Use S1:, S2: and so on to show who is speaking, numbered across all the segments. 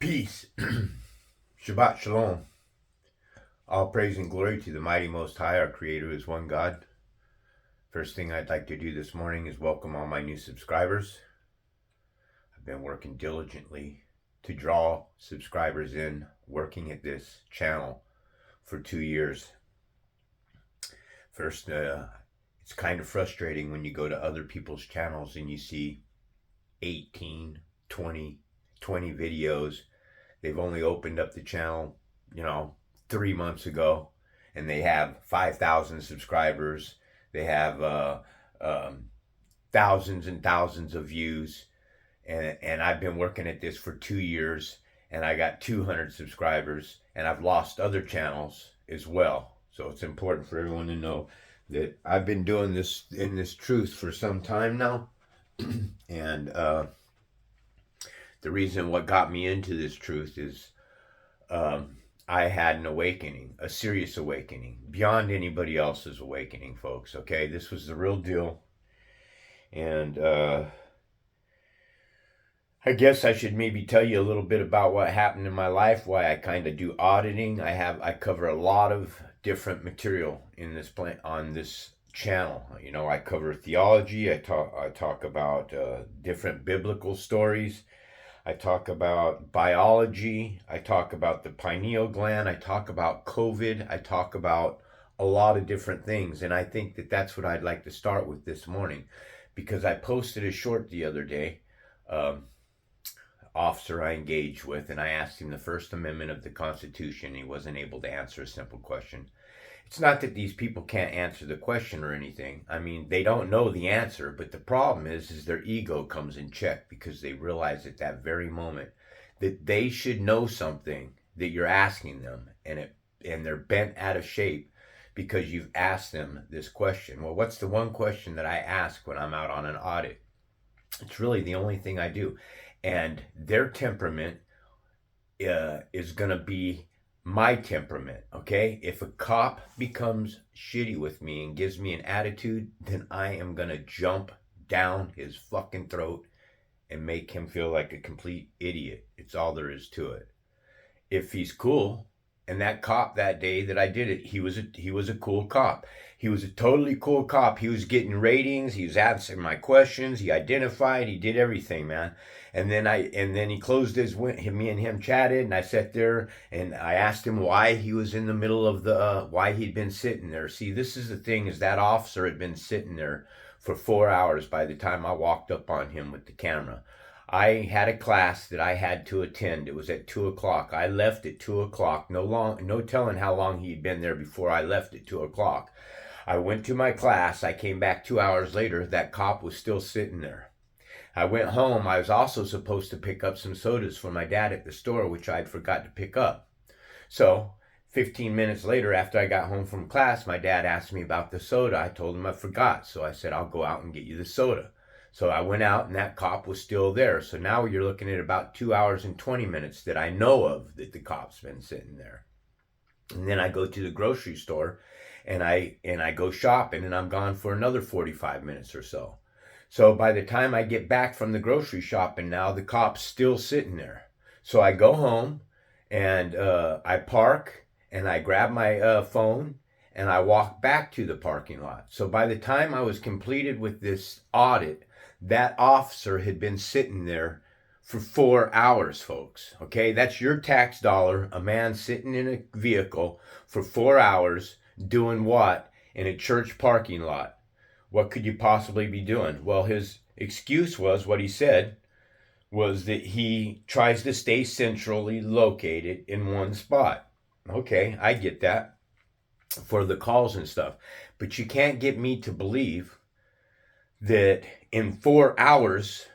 S1: Peace. Shabbat Shalom. All praise and glory to the mighty Most High, our Creator is one God. First thing I'd like to do this morning is welcome all my new subscribers. I've been working diligently to draw subscribers in, working at this channel for 2 years. First, it's kind of frustrating when you go to other people's channels and you see 18, 20 videos. They've only opened up the channel, 3 months ago, and they have 5,000 subscribers. They have thousands and thousands of views. And I've been working at this for 2 years, and I got 200 subscribers, and I've lost other channels as well. So it's important for everyone to know that I've been doing this in this truth for some time now. And the reason what got me into this truth is I had an awakening, a serious awakening, beyond anybody else's awakening, folks, okay? This was the real deal. And I guess I should maybe tell you a little bit about what happened in my life, why I kind of do auditing. I cover a lot of different material in this on this channel. I cover theology. I talk about different biblical stories. I talk about biology. I talk about the pineal gland. I talk about COVID. I talk about a lot of different things. And I think that that's what I'd like to start with this morning, because I posted a short the other day, officer I engaged with, and I asked him the First Amendment of the Constitution. He wasn't able to answer a simple question. It's not that these people can't answer the question or anything. I mean, they don't know the answer, but the problem is their ego comes in check, because they realize at that very moment that they should know something that you're asking them, and they're bent out of shape because you've asked them this question. Well, what's the one question that I ask when I'm out on an audit? It's really the only thing I do. And their temperament is going to be my temperament, okay? If a cop becomes shitty with me and gives me an attitude, then I am going to jump down his fucking throat and make him feel like a complete idiot. It's all there is to it. If he's cool, and that cop that day that I did it, he was a cool cop. He was a totally cool cop. He was getting ratings. He was answering my questions. He identified. He did everything, man. And then he closed me and him chatted, and I sat there and I asked him why he was in the middle of why he'd been sitting there. See, this is the thing, is that officer had been sitting there for 4 hours by the time I walked up on him with the camera. I had a class that I had to attend. It was at 2:00. I left at 2:00. No telling how long he'd been there before I left at 2:00. I went to my class. I came back 2 hours later. That cop was still sitting there. I went home. I was also supposed to pick up some sodas for my dad at the store, which I'd forgot to pick up. So 15 minutes later, after I got home from class, my dad asked me about the soda. I told him I forgot. So I said, I'll go out and get you the soda. So I went out, and that cop was still there. So now you're looking at about 2 hours and 20 minutes that I know of that the cop's been sitting there. And then I go to the grocery store, and I go shopping, and I'm gone for another 45 minutes or so. So by the time I get back from the grocery shopping now, the cop's still sitting there. So I go home, and I park, and I grab my phone, and I walk back to the parking lot. So by the time I was completed with this audit, that officer had been sitting there for 4 hours, folks. Okay, that's your tax dollar, a man sitting in a vehicle for 4 hours doing what in a church parking lot? What could you possibly be doing? Well, his excuse was, what he said was that he tries to stay centrally located in one spot. Okay, I get that for the calls and stuff, but you can't get me to believe that in 4 hours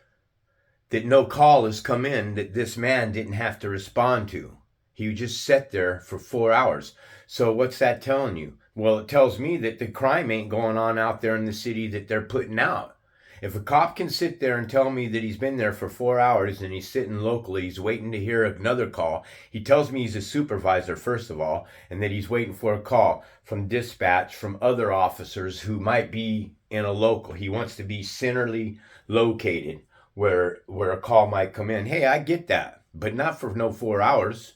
S1: that no call has come in that this man didn't have to respond to. He just sat there for 4 hours. So what's that telling you? Well, it tells me that the crime ain't going on out there in the city that they're putting out. If a cop can sit there and tell me that he's been there for 4 hours and he's sitting locally, he's waiting to hear another call. He tells me he's a supervisor, first of all, and that he's waiting for a call from dispatch, from other officers who might be in a local. He wants to be centrally located where a call might come in. Hey, I get that. but not for no 4 hours.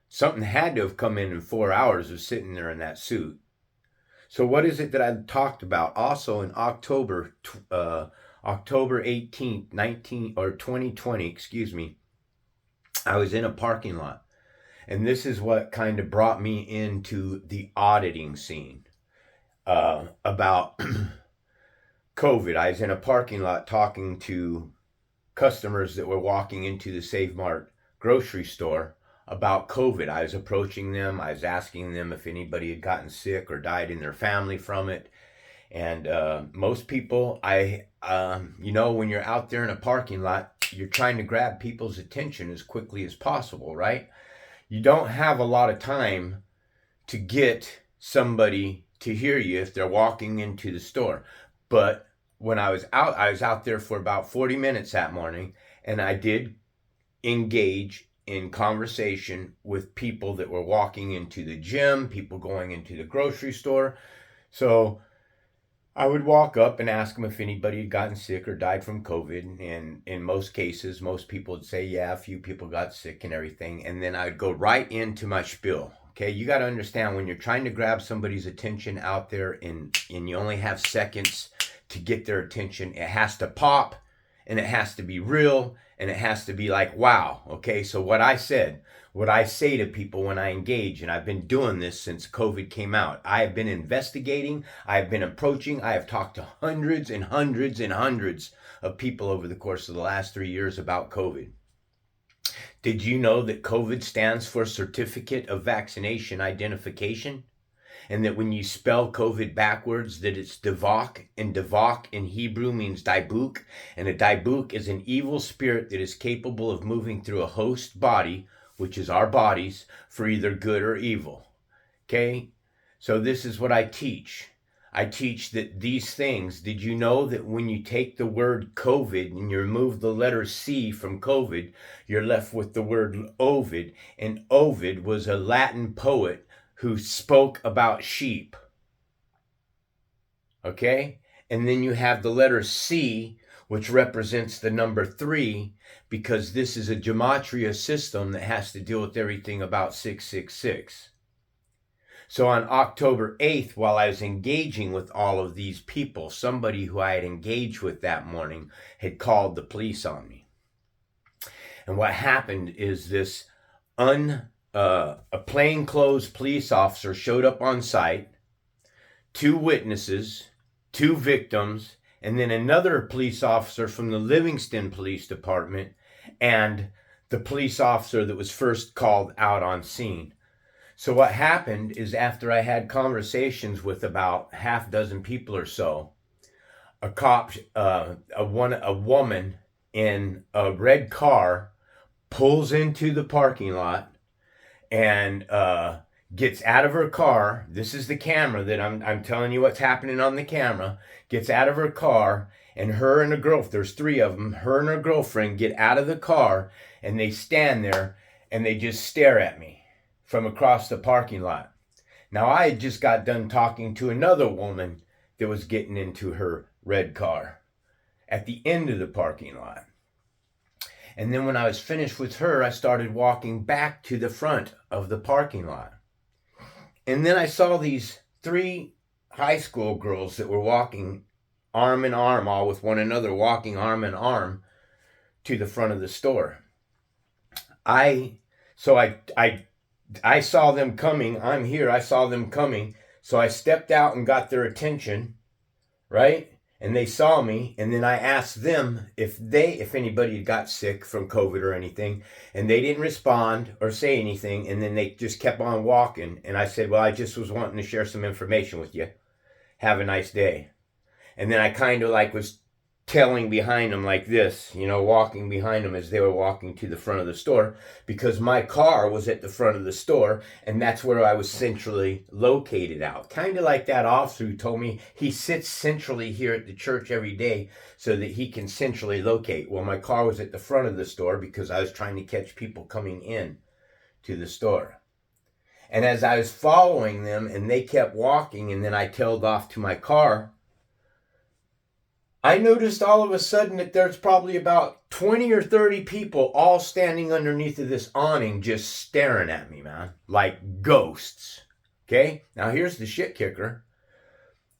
S1: Something had to have come in 4 hours of sitting there in that suit. So what is it that I talked about? Also in October 18th, 2020, excuse me, I was in a parking lot. And this is what kind of brought me into the auditing scene about COVID. I was in a parking lot talking to customers that were walking into the Save Mart grocery store about COVID. I was approaching them. I was asking them if anybody had gotten sick or died in their family from it. And most people, when you're out there in a parking lot, you're trying to grab people's attention as quickly as possible, right? You don't have a lot of time to get somebody to hear you if they're walking into the store. But when I was out there for about 40 minutes that morning, and I did engage in conversation with people that were walking into the gym, people going into the grocery store. So I would walk up and ask them if anybody had gotten sick or died from COVID. And in most cases, most people would say, yeah, a few people got sick and everything. And then I'd go right into my spiel. Okay, you got to understand, when you're trying to grab somebody's attention out there and you only have seconds to get their attention, it has to pop and it has to be real and it has to be like, wow. Okay, so what I say to people when I engage, and I've been doing this since COVID came out, I have been investigating, I have been approaching, I have talked to hundreds and hundreds and hundreds of people over the course of the last 3 years about COVID. Did you know that COVID stands for Certificate of Vaccination Identification? And that when you spell COVID backwards, that it's Devok, and Devok in Hebrew means Dibuk, and a Dibuk is an evil spirit that is capable of moving through a host body, which is our bodies, for either good or evil. Okay? So this is what I teach. I teach that these things, did you know that when you take the word COVID and you remove the letter C from COVID, you're left with the word Ovid, and Ovid was a Latin poet who spoke about sheep. Okay? And then you have the letter C, which represents the number 3, because this is a gematria system that has to deal with everything about 666. So on October 8th, while I was engaging with all of these people, somebody who I had engaged with that morning had called the police on me. And what happened is this a plainclothes police officer showed up on site, 2 witnesses, 2 victims, and then another police officer from the Livingston Police Department, and the police officer that was first called out on scene. So what happened is, after I had conversations with about half dozen people or so, a woman in a red car pulls into the parking lot and gets out of her car. This is the camera that I'm telling you what's happening on the camera. Gets out of her car, and her and a girlfriend, there's 3 of them, her and her girlfriend get out of the car, and they stand there and they just stare at me from across the parking lot. Now, I had just got done talking to another woman that was getting into her red car at the end of the parking lot. And then when I was finished with her, I started walking back to the front of the parking lot. And then I saw these 3 high school girls that were walking arm in arm, all with one another, walking arm in arm to the front of the store. I saw them coming. I'm here. I saw them coming. So I stepped out and got their attention, right? And they saw me, and then I asked them if anybody had got sick from COVID or anything, and they didn't respond or say anything, and then they just kept on walking. And I said, well, I just was wanting to share some information with you. Have a nice day. And then I kind of was tailing behind them like this, walking behind them as they were walking to the front of the store, because my car was at the front of the store, and that's where I was centrally located out. Kind of like that officer who told me he sits centrally here at the church every day so that he can centrally locate. Well, my car was at the front of the store because I was trying to catch people coming in to the store. And as I was following them and they kept walking, and then I tailed off to my car, I noticed all of a sudden that there's probably about 20 or 30 people all standing underneath of this awning just staring at me, man, like ghosts. Okay? Now here's the shit kicker.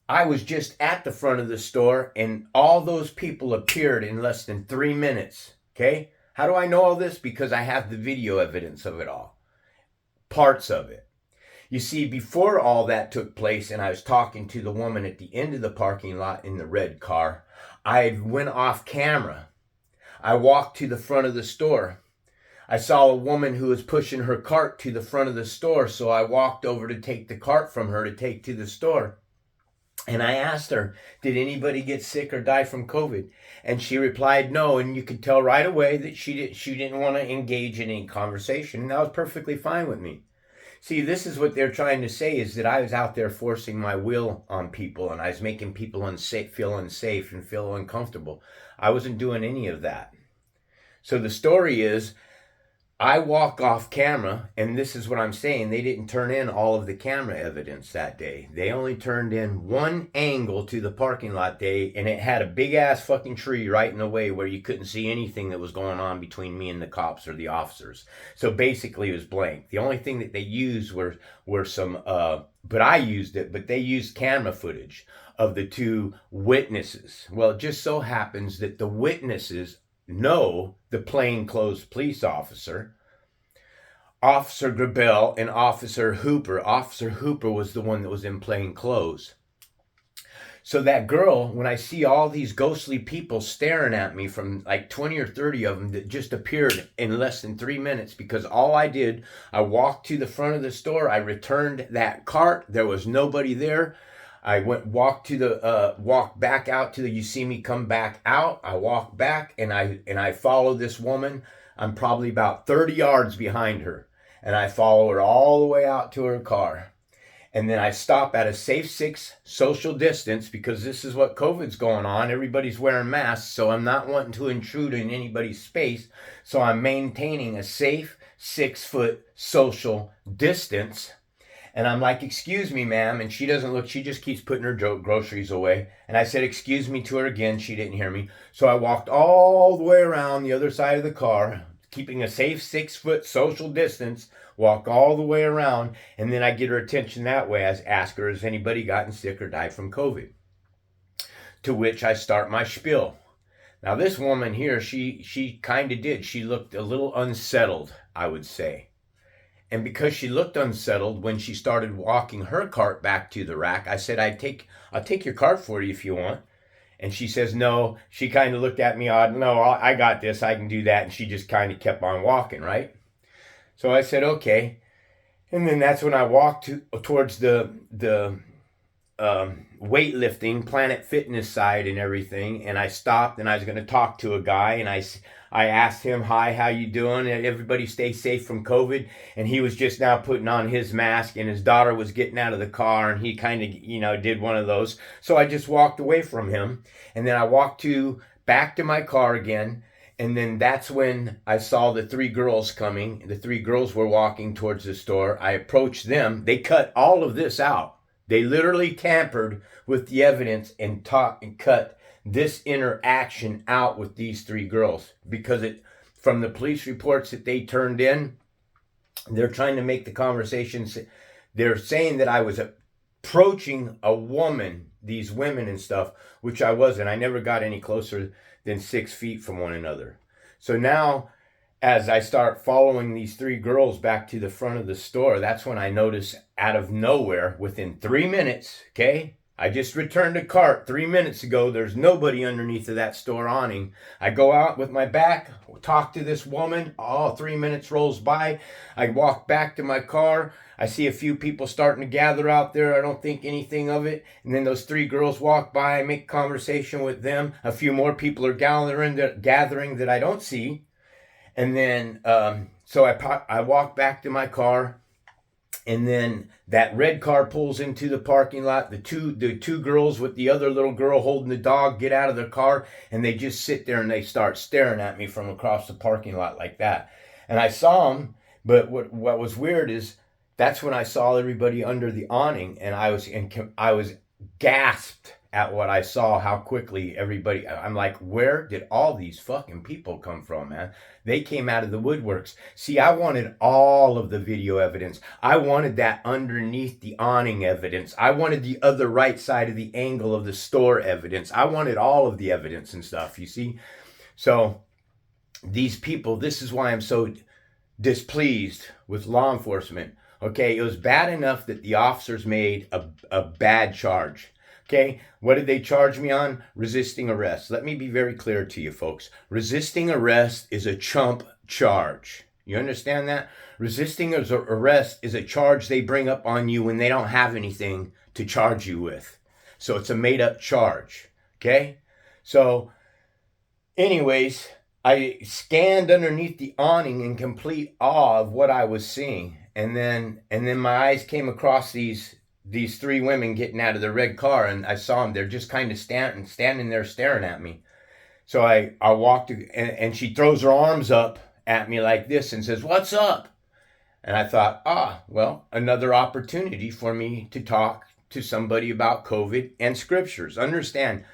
S1: I was just at the front of the store and all those people appeared in less than 3 minutes. Okay? How do I know all this? Because I have the video evidence of it all. Parts of it. You see, before all that took place and I was talking to the woman at the end of the parking lot in the red car, I went off camera. I walked to the front of the store. I saw a woman who was pushing her cart to the front of the store, so I walked over to take the cart from her to take to the store. And I asked her, did anybody get sick or die from COVID? And she replied, no. And you could tell right away that she didn't want to engage in any conversation. And that was perfectly fine with me. See, this is what they're trying to say, is that I was out there forcing my will on people and I was making people feel unsafe and feel uncomfortable. I wasn't doing any of that. So the story is, I walk off camera, and this is what I'm saying. They didn't turn in all of the camera evidence that day. They only turned in one angle to the parking lot day, and it had a big ass fucking tree right in the way where you couldn't see anything that was going on between me and the cops or the officers. So basically it was blank. The only thing that they used were some, but I used it, but they used camera footage of the two witnesses. Well, it just so happens that the witnesses know the plainclothes police officer, Officer Grabel and Officer Hooper. Officer Hooper was the one that was in plain clothes. So that girl, when I see all these ghostly people staring at me, from like 20 or 30 of them that just appeared in less than 3 minutes, because all I did, I walked to the front of the store, I returned that cart, there was nobody there. I walked back out to the, you see me come back out, I walk back and I follow this woman. I'm probably about 30 yards behind her, and I follow her all the way out to her car. And then I stop at a safe 6 social distance, because this is what COVID's going on. Everybody's wearing masks, so I'm not wanting to intrude in anybody's space. So I'm maintaining a safe 6-foot social distance. And I'm like, excuse me, ma'am. And she doesn't look, she just keeps putting her groceries away. And I said, excuse me to her again. She didn't hear me. So I walked all the way around the other side of the car, keeping a safe 6-foot social distance, walk all the way around. And then I get her attention that way. I ask her, has anybody gotten sick or died from COVID? To which I start my spiel. Now this woman here, she kind of did. She looked a little unsettled, I would say. And because she looked unsettled, when she started walking her cart back to the rack, I said, I'll take your cart for you if you want. And she says, no. She kind of looked at me odd. No, I got this. I can do that. And she just kind of kept on walking, right? So I said, okay. And then that's when I walked towards the weightlifting, Planet Fitness side and everything. And I stopped and I was going to talk to a guy. And I asked him, hi, how you doing? And everybody stay safe from COVID. And he was just now putting on his mask, and his daughter was getting out of the car, and he kind of, did one of those. So I just walked away from him. And then I walked back to my car again. And then that's when I saw the 3 girls coming. The 3 girls were walking towards the store. I approached them. They cut all of this out. They literally tampered with the evidence and cut this interaction out with these 3 girls, because from the police reports that they turned in, they're trying to make the conversations. They're saying that I was approaching a woman, these women and stuff, which I wasn't. I never got any closer than 6 feet from one another. So now, as I start following these 3 girls back to the front of the store, that's when I notice, out of nowhere, within 3 minutes, okay? I just returned a cart 3 minutes ago. There's nobody underneath of that store awning. I go out with my back, talk to this woman. 3 minutes rolls by. I walk back to my car. I see a few people starting to gather out there. I don't think anything of it. And then those 3 girls walk by. I make conversation with them. A few more people are gathering that I don't see. And then, so I walk back to my car. And then that red car pulls into the parking lot. The two girls with the other little girl holding the dog get out of their car, and they just sit there and they start staring at me from across the parking lot like that. And I saw them, but what was weird is that's when I saw everybody under the awning, and I was gasped at what I saw, how quickly everybody, I'm like, where did all these fucking people come from, man? They came out of the woodworks. See, I wanted all of the video evidence. I wanted that underneath the awning evidence. I wanted the other right side of the angle of the store evidence. I wanted all of the evidence and stuff, you see? So these people, this is why I'm so displeased with law enforcement. Okay, it was bad enough that the officers made a bad charge. Okay, what did they charge me on? Resisting arrest. Let me be very clear to you folks. Resisting arrest is a chump charge. You understand that? Resisting arrest is a charge they bring up on you when they don't have anything to charge you with. So it's a made up charge. Okay? So, anyways, I scanned underneath the awning in complete awe of what I was seeing. And then my eyes came across these three women getting out of the red car, and I saw them. They're just kind of standing there staring at me. So I walked, and she throws her arms up at me like this and says, "What's up?" And I thought, well, another opportunity for me to talk to somebody about COVID and scriptures. Understand,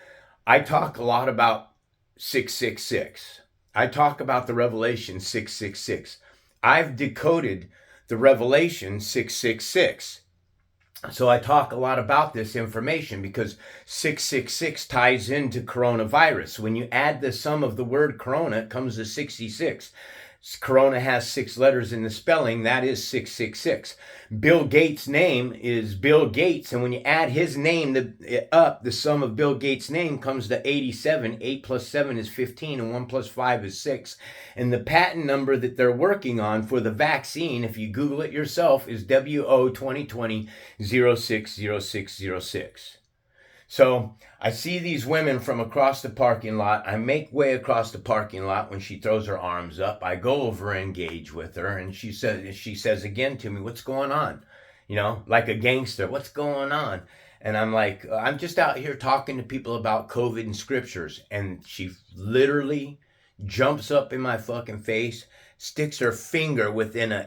S1: I talk a lot about 666. I talk about the Revelation 666. I've decoded the Revelation 666. So I talk a lot about this information because 666 ties into coronavirus. When you add the sum of the word corona, it comes to 66. Corona has 6 letters in the spelling. That is 666. Bill Gates' name is Bill Gates. And when you add his name the sum of Bill Gates' name comes to 87. 8 plus 7 is 15, and 1 plus 5 is 6. And the patent number that they're working on for the vaccine, if you Google it yourself, is WO 2020 060606. So I see these women from across the parking lot. I make way across the parking lot when she throws her arms up. I go over and engage with her, and she says again to me, "What's going on?" You know, like a gangster. "What's going on?" And I'm like, "I'm just out here talking to people about COVID and scriptures." And she literally jumps up in my fucking face, sticks her finger within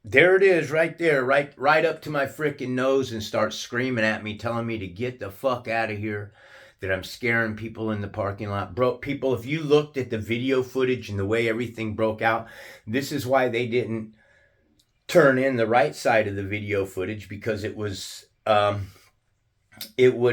S1: there it is, right there, right up to my freaking nose, and starts screaming at me, telling me to get the fuck out of here, that I'm scaring people in the parking lot. Bro, people, if you looked at the video footage and the way everything broke out, this is why they didn't turn in the right side of the video footage, because it would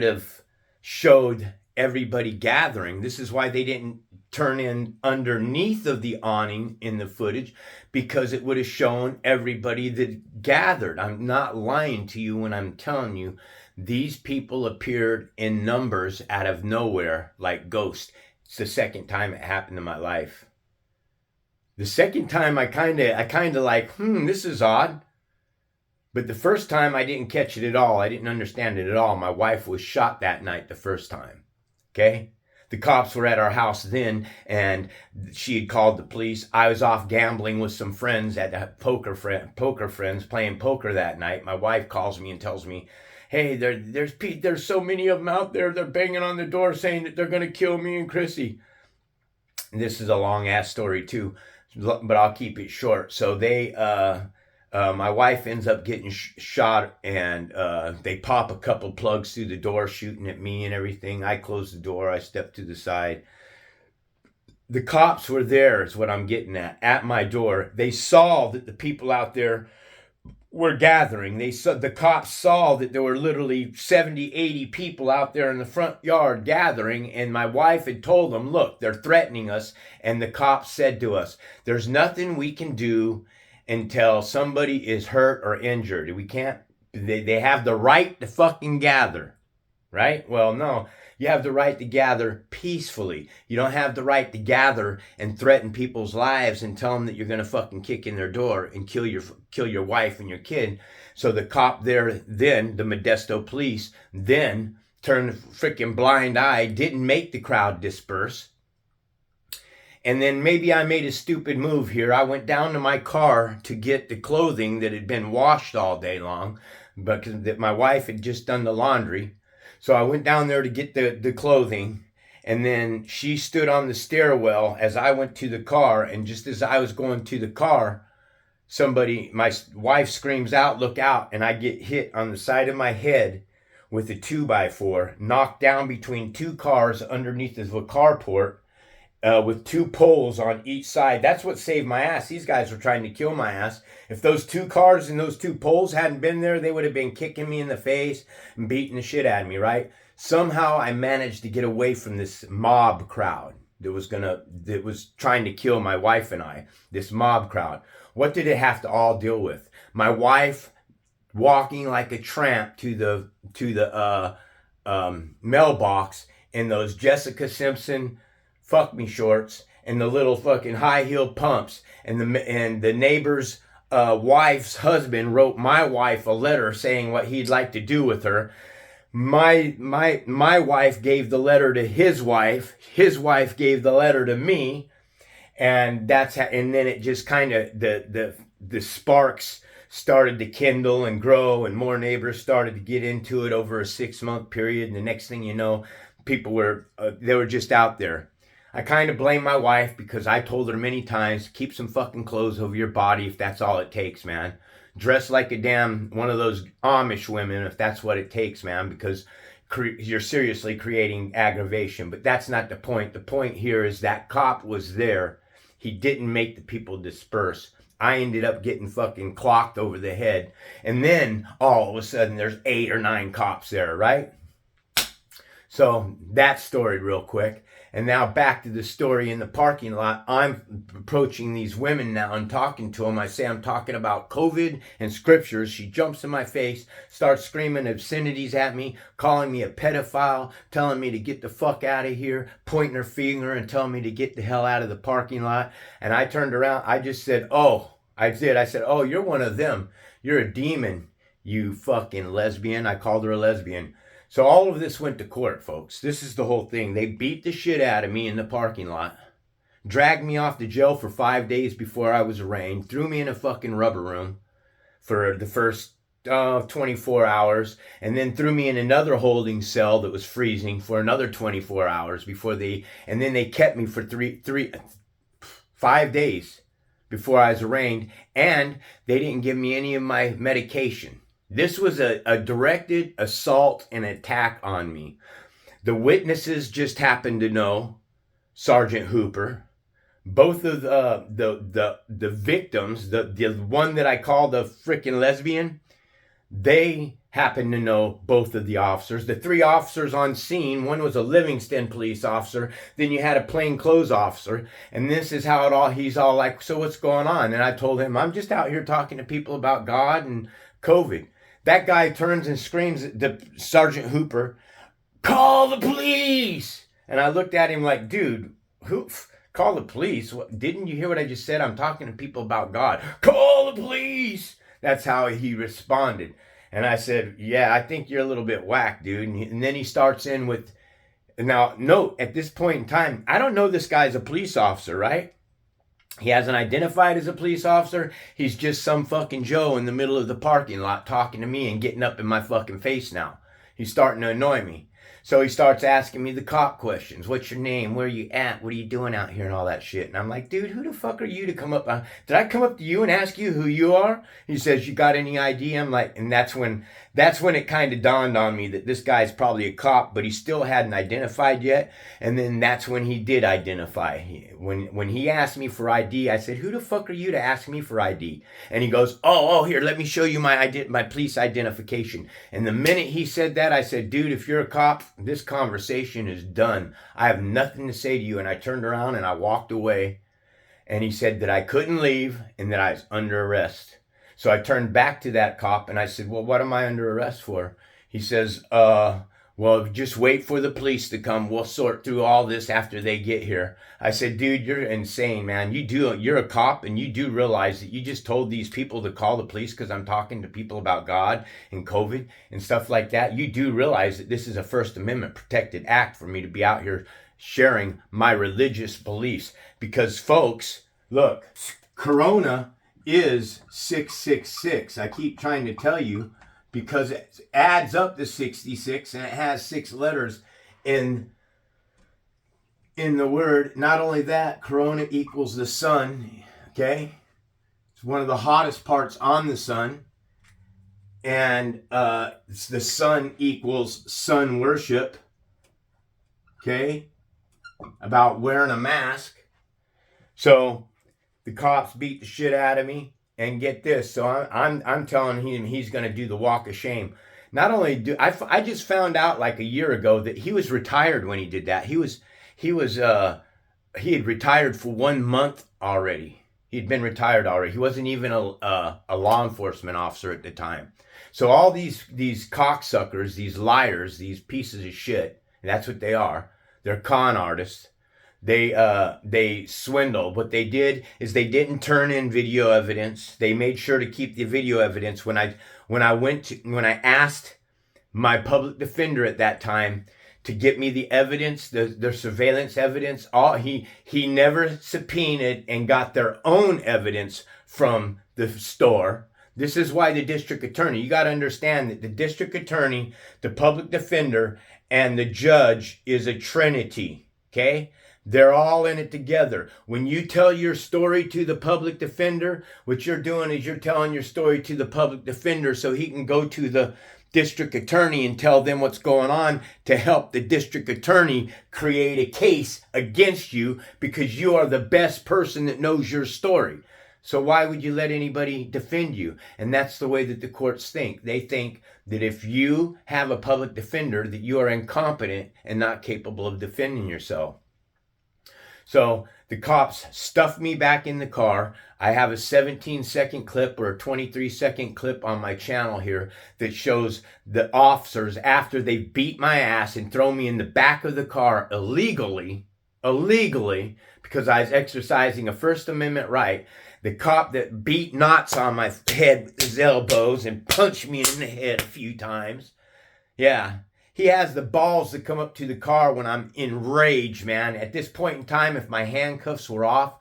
S1: have showed everybody gathering. This is why they didn't turn in underneath of the awning in the footage, because it would have shown everybody that gathered. I'm not lying to you when I'm telling you these people appeared in numbers out of nowhere like ghosts. It's the second time it happened in my life. The second time I kind of like, this is odd. But the first time I didn't catch it at all. I didn't understand it at all. My wife was shot that night the first time. Okay? The cops were at our house then, and she had called the police. I was off gambling with some friends at poker friends playing poker that night. My wife calls me and tells me, "Hey, there's so many of them out there. They're banging on the door saying that they're going to kill me and Chrissy." And this is a long ass story too, but I'll keep it short. So my wife ends up getting shot, and they pop a couple plugs through the door, shooting at me and everything. I close the door. I step to the side. The cops were there, is what I'm getting at my door. They saw that the people out there were gathering. The cops saw that there were literally 70, 80 people out there in the front yard gathering, and my wife had told them, "Look, they're threatening us." And the cops said to us, "There's nothing we can do until somebody is hurt or injured. We can't, they have the right to fucking gather," right? Well, no, you have the right to gather peacefully. You don't have the right to gather and threaten people's lives and tell them that you're going to fucking kick in their door and kill your wife and your kid. So the cop there then, the Modesto police, then turned a freaking blind eye, didn't make the crowd disperse. And then maybe I made a stupid move here. I went down to my car to get the clothing that had been washed all day long, because my wife had just done the laundry. So I went down there to get the clothing, and then she stood on the stairwell as I went to the car, and just as I was going to the car, my wife screams out, "Look out," and I get hit on the side of my head with a 2x4, knocked down between two cars underneath the carport, with two poles on each side. That's what saved my ass. These guys were trying to kill my ass. If those two cars and those two poles hadn't been there, they would have been kicking me in the face and beating the shit out of me, right? Somehow I managed to get away from this mob crowd that was trying to kill my wife and I. This mob crowd. What did it have to all deal with? My wife walking like a tramp to the mailbox in those Jessica Simpson fuck me shorts and the little fucking high heel pumps, and the neighbor's wife's husband wrote my wife a letter saying what he'd like to do with her. My wife gave the letter to his wife gave the letter to me, and and then it just kind of the sparks started to kindle and grow, and more neighbors started to get into it over a 6-month period, and the next thing you know, people were they were just out there. I kind of blame my wife because I told her many times, keep some fucking clothes over your body if that's all it takes, man. Dress like a damn one of those Amish women if that's what it takes, man, because you're seriously creating aggravation. But that's not the point. The point here is that cop was there. He didn't make the people disperse. I ended up getting fucking clocked over the head. And then all of a sudden there's 8 or 9 cops there, right? So that story real quick. And now back to the story in the parking lot. I'm approaching these women now and talking to them. I say I'm talking about COVID and scriptures. She jumps in my face, starts screaming obscenities at me, calling me a pedophile, telling me to get the fuck out of here, pointing her finger and telling me to get the hell out of the parking lot. And I turned around. I just said, I said, oh, you're one of them. You're a demon, you fucking lesbian. I called her a lesbian. So all of this went to court, folks. This is the whole thing. They beat the shit out of me in the parking lot, dragged me off to jail for 5 days before I was arraigned, threw me in a fucking rubber room for the first 24 hours, and then threw me in another holding cell that was freezing for another 24 hours and then they kept me for 5 days before I was arraigned, and they didn't give me any of my medication. This was a directed assault and attack on me. The witnesses just happened to know Sergeant Hooper. Both of the victims, the one that I call the freaking lesbian, they happened to know both of the officers. The 3 officers on scene, one was a Livingston police officer, then you had a plainclothes officer, and this is how he's all like, so what's going on? And I told him, I'm just out here talking to people about God and COVID. That guy turns and screams at the Sergeant Hooper, call the police! And I looked at him like, dude, call the police? What, didn't you hear what I just said? I'm talking to people about God. Call the police! That's how he responded. And I said, yeah, I think you're a little bit whack, dude. And then he starts in with, now, note, at this point in time, I don't know this guy's a police officer, right? He hasn't identified as a police officer. He's just some fucking Joe in the middle of the parking lot talking to me and getting up in my fucking face now. He's starting to annoy me. So he starts asking me the cop questions. What's your name? Where are you at? What are you doing out here and all that shit? And I'm like, dude, who the fuck are you to come up? Did I come up to you and ask you who you are? He says, you got any ID? I'm like, and that's when it kind of dawned on me that this guy's probably a cop, but he still hadn't identified yet. And then that's when he did identify. When he asked me for ID, I said, who the fuck are you to ask me for ID? And he goes, oh, here, let me show you my police identification. And the minute he said that, I said, dude, if you're a cop, this conversation is done. I have nothing to say to you. And I turned around and I walked away. And he said that I couldn't leave and that I was under arrest. So I turned back to that cop and I said, well, what am I under arrest for? He says, well, just wait for the police to come. We'll sort through all this after they get here. I said, dude, you're insane, man. You're a cop and you do realize that you just told these people to call the police because I'm talking to people about God and COVID and stuff like that. You do realize that this is a First Amendment protected act for me to be out here sharing my religious beliefs. Because folks, look, Corona is 666. I keep trying to tell you, because it adds up to 66 and it has 6 letters in the word. Not only that, Corona equals the sun, okay? It's one of the hottest parts on the sun. and the sun equals sun worship, okay, about wearing a mask. So the cops beat the shit out of me, and get this. So I'm telling him he's going to do the walk of shame. Not only do I just found out like a year ago that he was retired when he did that. He had retired for 1 month already. He'd been retired already. He wasn't even a law enforcement officer at the time. So all these cocksuckers, these liars, these pieces of shit, and that's what they are. They're con artists. They swindle. What they did is they didn't turn in video evidence. They made sure to keep the video evidence. When I asked my public defender at that time to get me the evidence, the surveillance evidence, he never subpoenaed and got their own evidence from the store. This is why the district attorney, you got to understand that the district attorney, the public defender, and the judge is a trinity, okay? They're all in it together. When you tell your story to the public defender, what you're doing is you're telling your story to the public defender so he can go to the district attorney and tell them what's going on to help the district attorney create a case against you because you are the best person that knows your story. So why would you let anybody defend you? And that's the way that the courts think. They think that if you have a public defender, that you are incompetent and not capable of defending yourself. So the cops stuffed me back in the car. I have a 17-second clip or a 23-second clip on my channel here that shows the officers after they beat my ass and throw me in the back of the car illegally, because I was exercising a First Amendment right. The cop that beat knots on my head with his elbows and punched me in the head a few times. Yeah. He has the balls to come up to the car when I'm enraged, man. At this point in time, if my handcuffs were off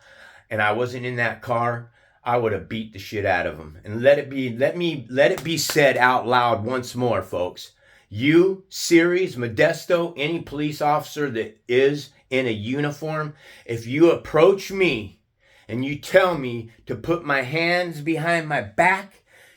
S1: and I wasn't in that car, I would have beat the shit out of him. And let it be said out loud once more, folks. You, Ceres, Modesto, any police officer that is in a uniform, if you approach me and you tell me to put my hands behind my back,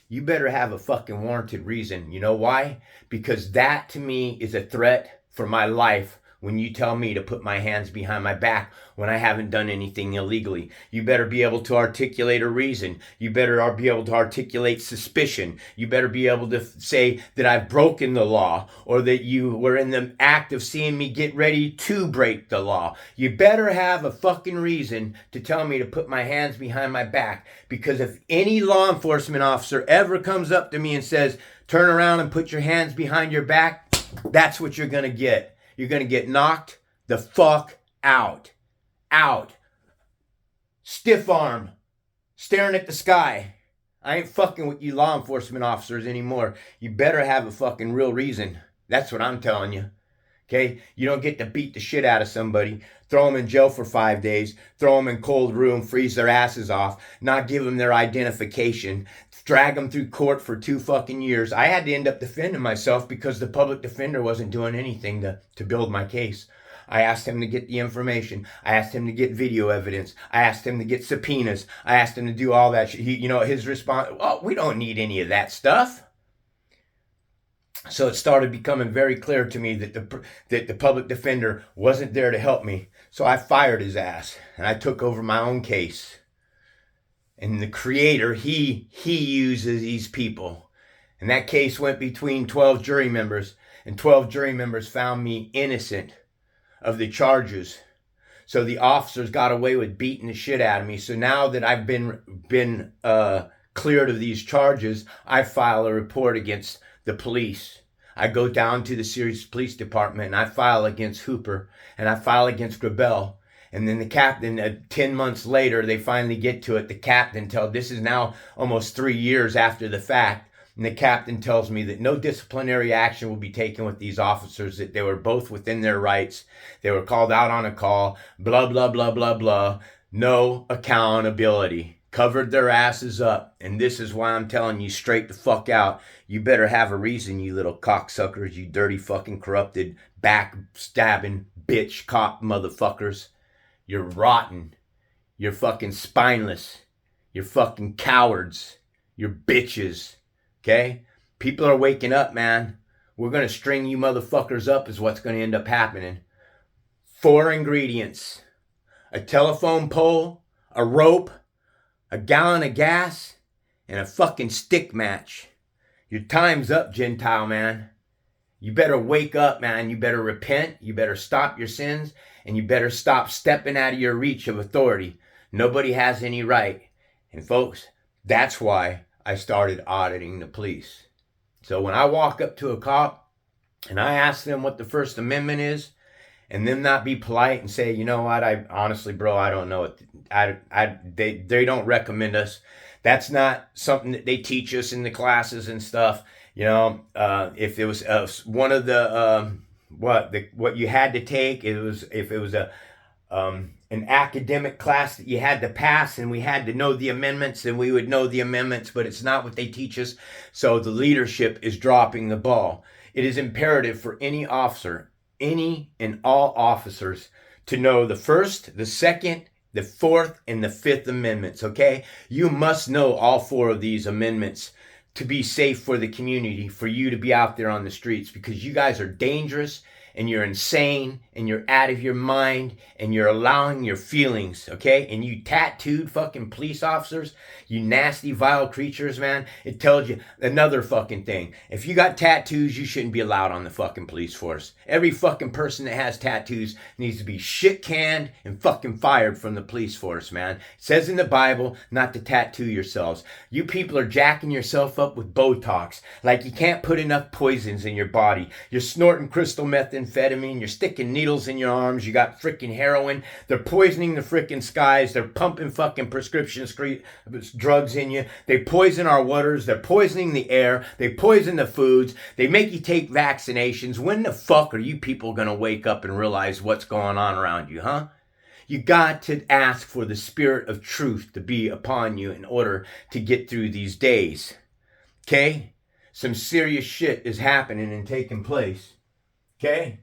S1: you better have a fucking warranted reason. You know why? Because that to me is a threat for my life when you tell me to put my hands behind my back when I haven't done anything illegally. You better be able to articulate a reason. You better be able to articulate suspicion. You better be able to say that I've broken the law or that you were in the act of seeing me get ready to break the law. You better have a fucking reason to tell me to put my hands behind my back, because if any law enforcement officer ever comes up to me and says, turn around and put your hands behind your back, that's what you're going to get. You're going to get knocked the fuck out. Out. Stiff arm. Staring at the sky. I ain't fucking with you law enforcement officers anymore. You better have a fucking real reason. That's what I'm telling you. Okay? You don't get to beat the shit out of somebody, throw them in jail for 5 days, throw them in cold room, freeze their asses off, not give them their identification, drag them through court for 2 fucking years. I had to end up defending myself because the public defender wasn't doing anything to build my case. I asked him to get the information. I asked him to get video evidence. I asked him to get subpoenas. I asked him to do all that shit. His response, oh, we don't need any of that stuff. So it started becoming very clear to me that the public defender wasn't there to help me. So I fired his ass and I took over my own case. And the creator, he uses these people. And that case went between 12 jury members, and 12 jury members found me innocent of the charges. So the officers got away with beating the shit out of me. So now that I've been cleared of these charges, I file a report against the police. I go down to the Ceres Police Department and I file against Hooper and I file against Grabel. And then the captain, 10 months later, they finally get to it. The captain this is now almost 3 years after the fact. And the captain tells me that no disciplinary action will be taken with these officers, that they were both within their rights. They were called out on a call, blah, blah, blah, blah, blah. No accountability. Covered their asses up. And this is why I'm telling you straight the fuck out. You better have a reason, you little cocksuckers, you dirty fucking corrupted, backstabbing bitch cop motherfuckers. You're rotten. You're fucking spineless. You're fucking cowards. You're bitches. Okay? People are waking up, man. We're going to string you motherfuckers up is what's going to end up happening. 4 ingredients. A telephone pole, a rope, a gallon of gas, and a fucking stick match. Your time's up, Gentile man. You better wake up, man. You better repent. You better stop your sins. And you better stop stepping out of your reach of authority. Nobody has any right. And folks, that's why I started auditing the police. So when I walk up to a cop and I ask them what the First Amendment is, and them not be polite and say, you know what, I honestly, bro, I don't know it. They don't recommend us. That's not something that they teach us in the classes and stuff. You know, if it was one of the what you had to take, if it was an academic class that you had to pass, and we had to know the amendments, then we would know the amendments. But it's not what they teach us. So the leadership is dropping the ball. It is imperative for any officer, any and all officers, to know the First, the Second, the Fourth, and the Fifth Amendments, okay? You must know all 4 of these amendments to be safe for the community, for you to be out there on the streets, because you guys are dangerous, and you're insane, and you're out of your mind, and you're allowing your feelings, okay? And you tattooed fucking police officers, you nasty, vile creatures, man. It tells you another fucking thing. If you got tattoos, you shouldn't be allowed on the fucking police force. Every fucking person that has tattoos needs to be shit canned and fucking fired from the police force, man. It says in the Bible not to tattoo yourselves. You people are jacking yourself up with Botox. Like you can't put enough poisons in your body. You're snorting crystal methamphetamine. You're sticking needles in your arms. You got freaking heroin. They're poisoning the freaking skies. They're pumping fucking prescription drugs in you. They poison our waters. They're poisoning the air. They poison the foods. They make you take vaccinations. When the fuck are you people going to wake up and realize what's going on around you, huh? You got to ask for the spirit of truth to be upon you in order to get through these days. Okay? Some serious shit is happening and taking place. Okay?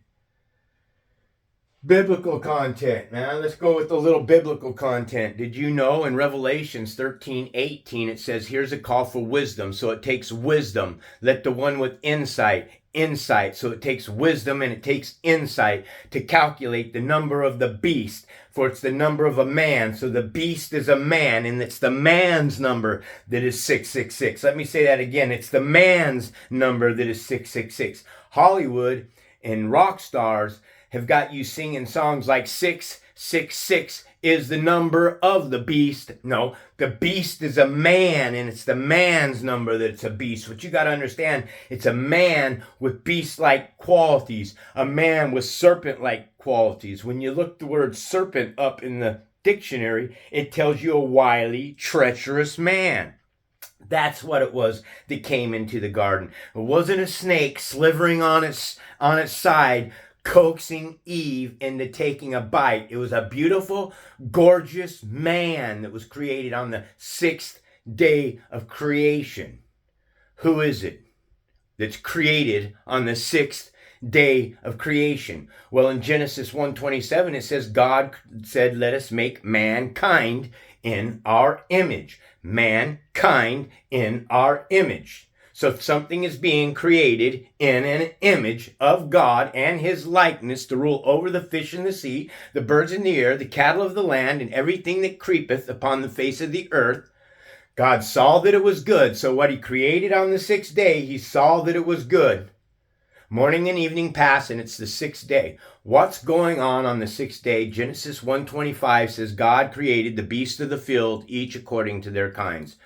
S1: Biblical content, man. Let's go with a little biblical content. Did you know in Revelations 13:18 it says, here's a call for wisdom. So it takes wisdom. Let the one with insight. So it takes wisdom and it takes insight to calculate the number of the beast. For it's the number of a man. So the beast is a man, and it's the man's number that is 666. Let me say that again. It's the man's number that is 666. Hollywood and rock stars have got you singing songs like 666 is the number of the beast. No, the beast is a man, and it's the man's number that it's a beast. What you got to understand, it's a man with beast-like qualities, a man with serpent-like qualities. When you look the word serpent up in the dictionary, it tells you a wily, treacherous man. That's what it was that came into the garden. It wasn't a snake slithering on its side, coaxing Eve into taking a bite. It was a beautiful, gorgeous man that was created on the 6th day of creation. Who is it that's created on the 6th day of creation? Well, in Genesis 1:27, it says, God said, let us make mankind in our image. Mankind in our image. So if something is being created in an image of God and his likeness to rule over the fish in the sea, the birds in the air, the cattle of the land, and everything that creepeth upon the face of the earth, God saw that it was good. So what he created on the 6th day, he saw that it was good. Morning and evening pass, and it's the 6th day. What's going on the 6th day? Genesis 1:25 says, God created the beasts of the field, each according to their kinds.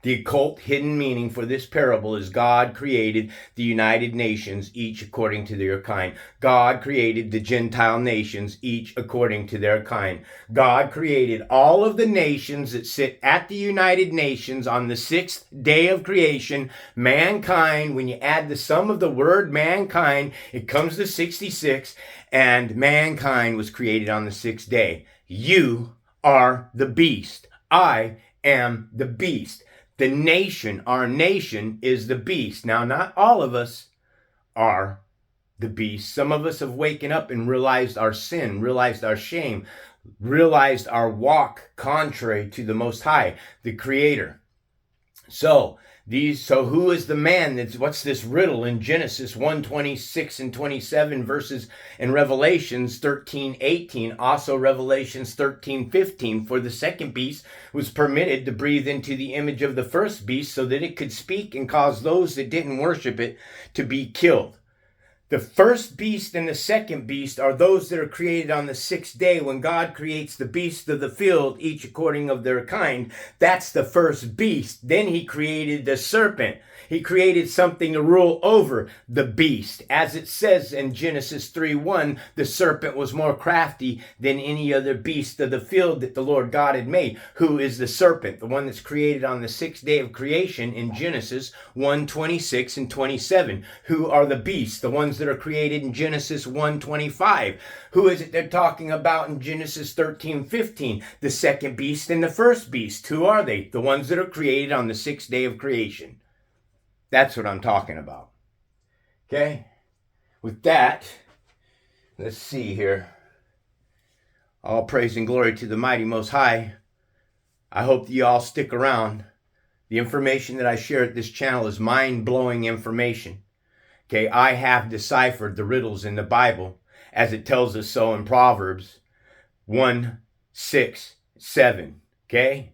S1: The occult hidden meaning for this parable is God created the United Nations, each according to their kind. God created the Gentile nations, each according to their kind. God created all of the nations that sit at the United Nations on the 6th day of creation. Mankind, when you add the sum of the word mankind, it comes to 66, and mankind was created on the 6th day. You are the beast. I am the beast. The nation, our nation, is the beast. Now, not all of us are the beast. Some of us have waken up and realized our sin, realized our shame, realized our walk contrary to the Most High, the Creator. So, So who is the man what's this riddle in Genesis 1:26 and 27 verses, and Revelations 13:18, also Revelations 13:15? For the second beast was permitted to breathe into the image of the first beast so that it could speak and cause those that didn't worship it to be killed. The first beast and the second beast are those that are created on the sixth day. When God creates the beasts of the field, each according of their kind, that's the first beast. Then he created the serpent. He created something to rule over the beast. As it says in Genesis 3:1, the serpent was more crafty than any other beast of the field that the Lord God had made. Who is the serpent? The one that's created on the sixth day of creation in Genesis 1:26 and 27. Who are the beasts? The ones that are created in Genesis 1:25. Who is it they're talking about in Genesis 13:15? The second beast and the first beast. Who are they? The ones that are created on the sixth day of creation. That's what I'm talking about. Okay? With that, let's see here. All praise and glory to the mighty Most High. I hope that you all stick around. The information that I share at this channel is mind-blowing information. Okay, I have deciphered the riddles in the Bible as it tells us so in Proverbs 1:6-7. Okay?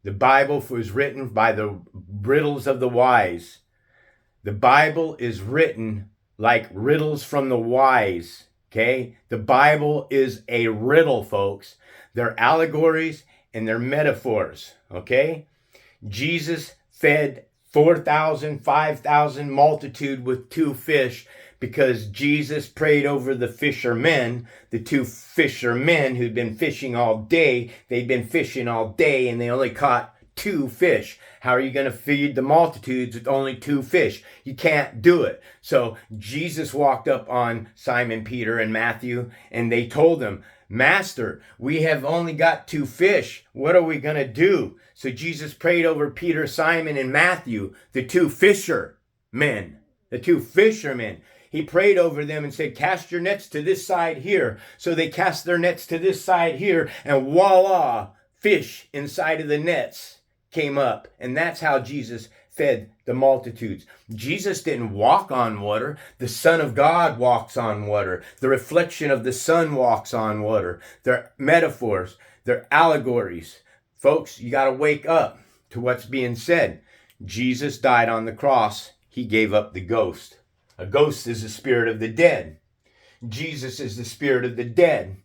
S1: The Bible was written by the riddles of the wise. The Bible is written like riddles from the wise. Okay? The Bible is a riddle, folks. They're allegories and they're metaphors. Okay? Jesus fed 4,000, 5,000 multitude with 2 fish because Jesus prayed over the fishermen, the 2 fishermen who'd been fishing all day. They'd been fishing all day and they only caught 2 fish. How are you going to feed the multitudes with only 2 fish? You can't do it. So Jesus walked up on Simon Peter and Matthew and they told him, Master, we have only got 2 fish. What are we going to do? So Jesus prayed over Peter, Simon, and Matthew, the 2 fishermen. The 2 fishermen. He prayed over them and said, cast your nets to this side here. So they cast their nets to this side here, and voila, fish inside of the nets came up. And that's how Jesus fed the multitudes. Jesus didn't walk on water. The Son of God walks on water. The reflection of the sun walks on water. They're metaphors. They're allegories. Folks, you got to wake up to what's being said. Jesus died on the cross. He gave up the ghost. A ghost is the spirit of the dead. Jesus is the spirit of the dead.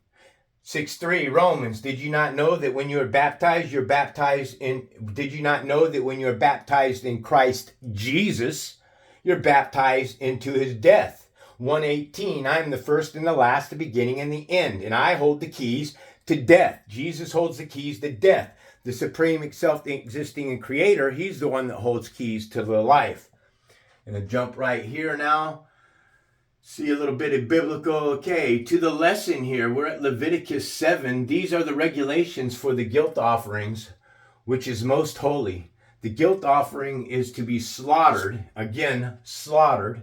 S1: 6:3 Romans, did you not know that when you are baptized, did you not know that when you are baptized in Christ Jesus, you're baptized into his death? 1:18, I am the first and the last, the beginning and the end, and I hold the keys to death. Jesus holds the keys to death. The supreme self-existing and creator, he's the one that holds keys to the life. I'm going to jump right here now. See a little bit of biblical. Okay, to the lesson here. We're at Leviticus 7. These are the regulations for the guilt offerings, which is most holy. The guilt offering is to be slaughtered. Again, slaughtered.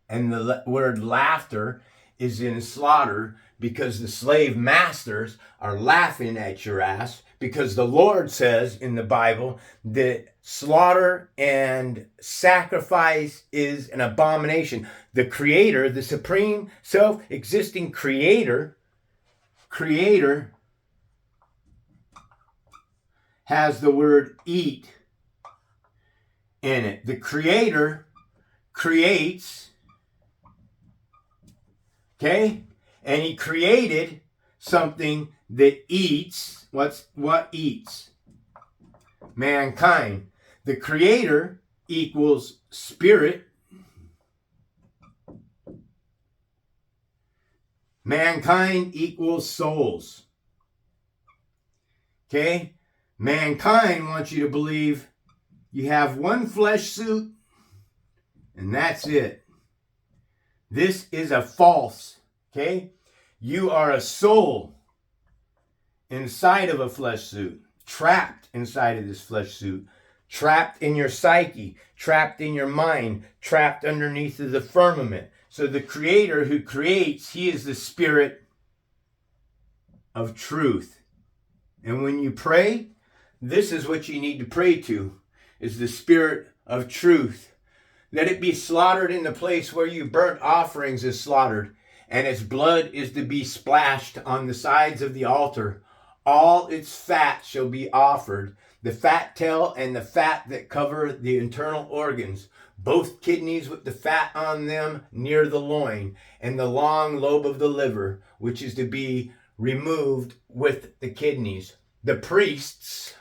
S1: And the word laughter is in slaughter because the slave masters are laughing at your ass, because the Lord says in the Bible that slaughter and sacrifice is an abomination. The creator, the supreme self-existing creator has the word eat in it. The creator creates, okay? And he created something that eats. What eats? Mankind. The creator equals spirit. Mankind equals souls. Okay? Mankind wants you to believe you have one flesh suit and that's it. This is a false. Okay? You are a soul inside of a flesh suit, trapped inside of this flesh suit, trapped in your psyche, trapped in your mind, trapped underneath of the firmament. So the creator who creates, he is the spirit of truth. And when you pray, this is what you need to pray to, is the spirit of truth. Let it be slaughtered in the place where your burnt offerings is slaughtered, and its blood is to be splashed on the sides of the altar. All its fat shall be offered, the fat tail and the fat that cover the internal organs, both kidneys with the fat on them near the loin, and the long lobe of the liver, which is to be removed with the kidneys. The priest,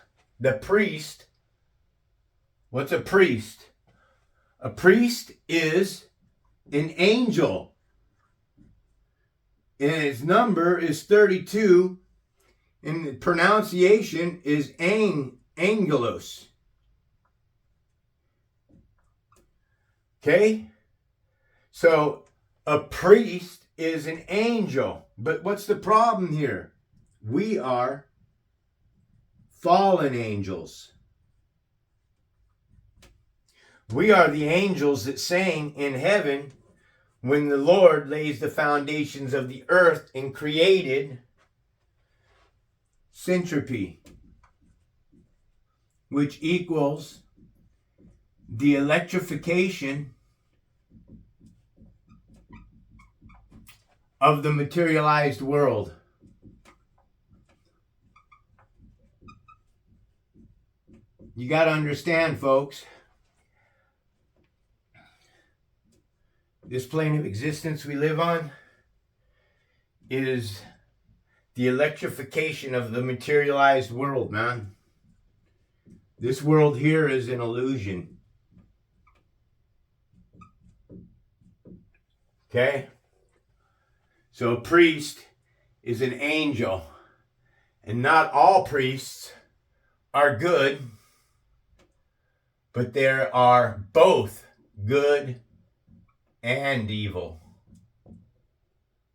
S1: what's a priest? A priest is an angel. And its number is 32, and the pronunciation is angelos. Okay? So a priest is an angel. But what's the problem here? We are fallen angels. We are the angels that sang in heaven when the Lord lays the foundations of the earth and created centropy, which equals the electrification of the materialized world. You got to understand, folks, this plane of existence we live on is the electrification of the materialized world, man. This world here is an illusion. Okay? So a priest is an angel. And not all priests are good, but there are both good and evil.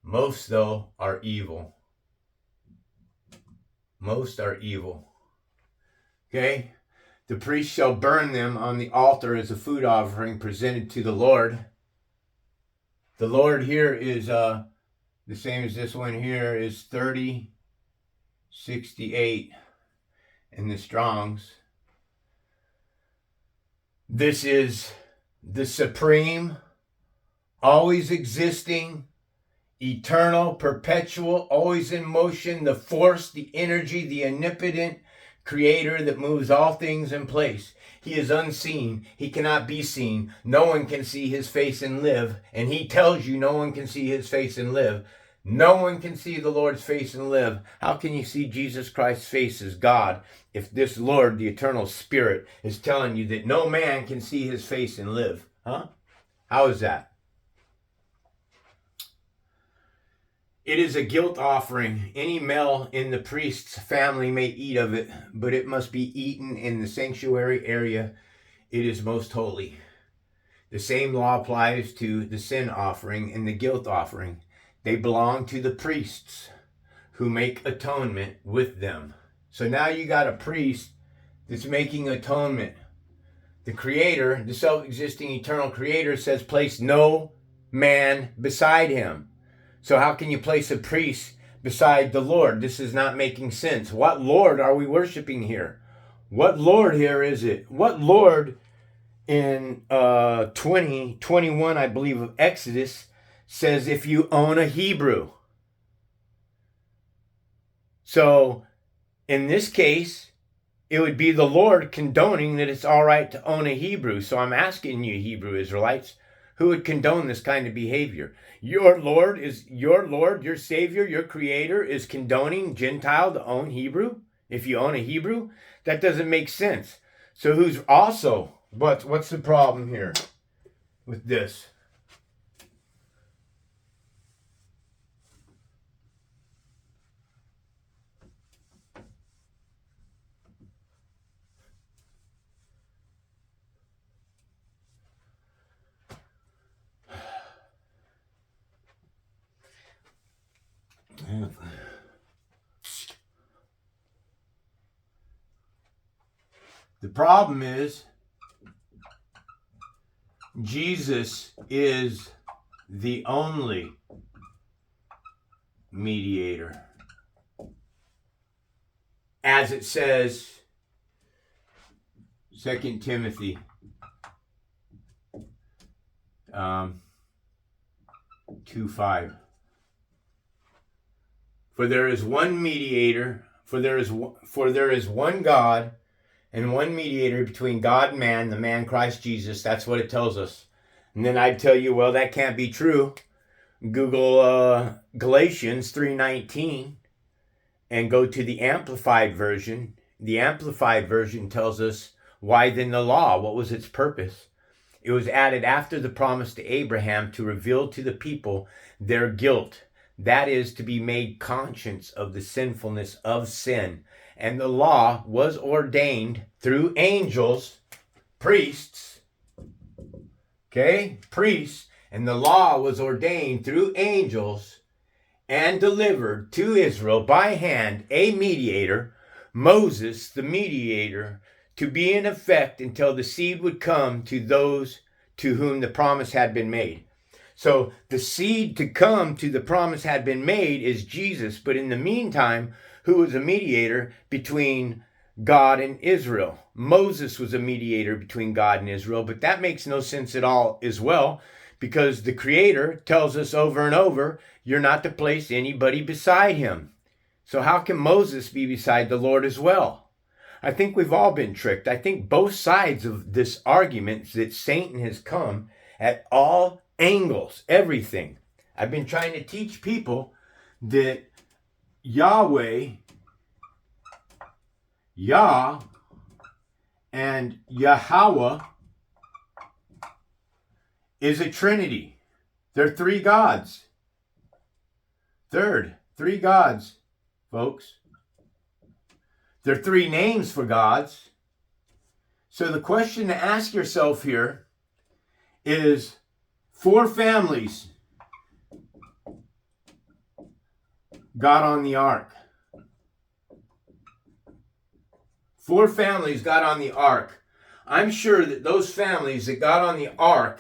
S1: Most, though, are evil. Most are evil. Okay? The priest shall burn them on the altar as a food offering presented to the Lord. The Lord here is the same as this one here is 3068 in the Strongs. This is the supreme, always existing, eternal, perpetual, always in motion, the force, the energy, the omnipotent creator that moves all things in place. He is unseen. He cannot be seen. No one can see his face and live. And he tells you no one can see his face and live. No one can see the Lord's face and live. How can you see Jesus Christ's face as God if this Lord, the eternal Spirit, is telling you that no man can see his face and live? Huh? How is that? It is a guilt offering. Any male in the priest's family may eat of it, but it must be eaten in the sanctuary area. It is most holy. The same law applies to the sin offering and the guilt offering. They belong to the priests who make atonement with them. So now you got a priest that's making atonement. The Creator, the self-existing eternal Creator, says place no man beside him. So how can you place a priest beside the Lord? This is not making sense. What Lord are we worshiping here? What Lord here is it? What Lord in 21, I believe, of Exodus says if you own a Hebrew? So in this case, it would be the Lord condoning that it's all right to own a Hebrew. So I'm asking you, Hebrew Israelites, who would condone this kind of behavior? Your Lord, your Savior, your Creator is condoning Gentile to own Hebrew? If you own a Hebrew? That doesn't make sense. So who's also, what's the problem here with this? The problem is Jesus is the only mediator. As it says, 2 Timothy 2:5. For there is one mediator, for there is one God and one mediator between God and man, the man Christ Jesus. That's what it tells us. And then I'd tell you, well, that can't be true. Google Galatians 3:19 and go to the Amplified Version. The Amplified Version tells us, why then the law? What was its purpose? It was added after the promise to Abraham to reveal to the people their guilt. That is, to be made conscious of the sinfulness of sin. And the law was ordained through angels, priests, priests. And the law was ordained through angels and delivered to Israel by hand, a mediator, Moses, the mediator, to be in effect until the seed would come to those to whom the promise had been made. So the seed to come to the promise had been made is Jesus. But in the meantime, who was a mediator between God and Israel? Moses was a mediator between God and Israel, but that makes no sense at all as well, because the Creator tells us over and over, you're not to place anybody beside him. So how can Moses be beside the Lord as well? I think we've all been tricked. I think both sides of this argument that Satan has come at all angles, everything. I've been trying to teach people that Yahweh, Yah, and Yahweh is a trinity. They're three gods. Three gods, folks. They're three names for gods. So the question to ask yourself here is, 4 families got on the ark. 4 families got on the ark. I'm sure that those families that got on the ark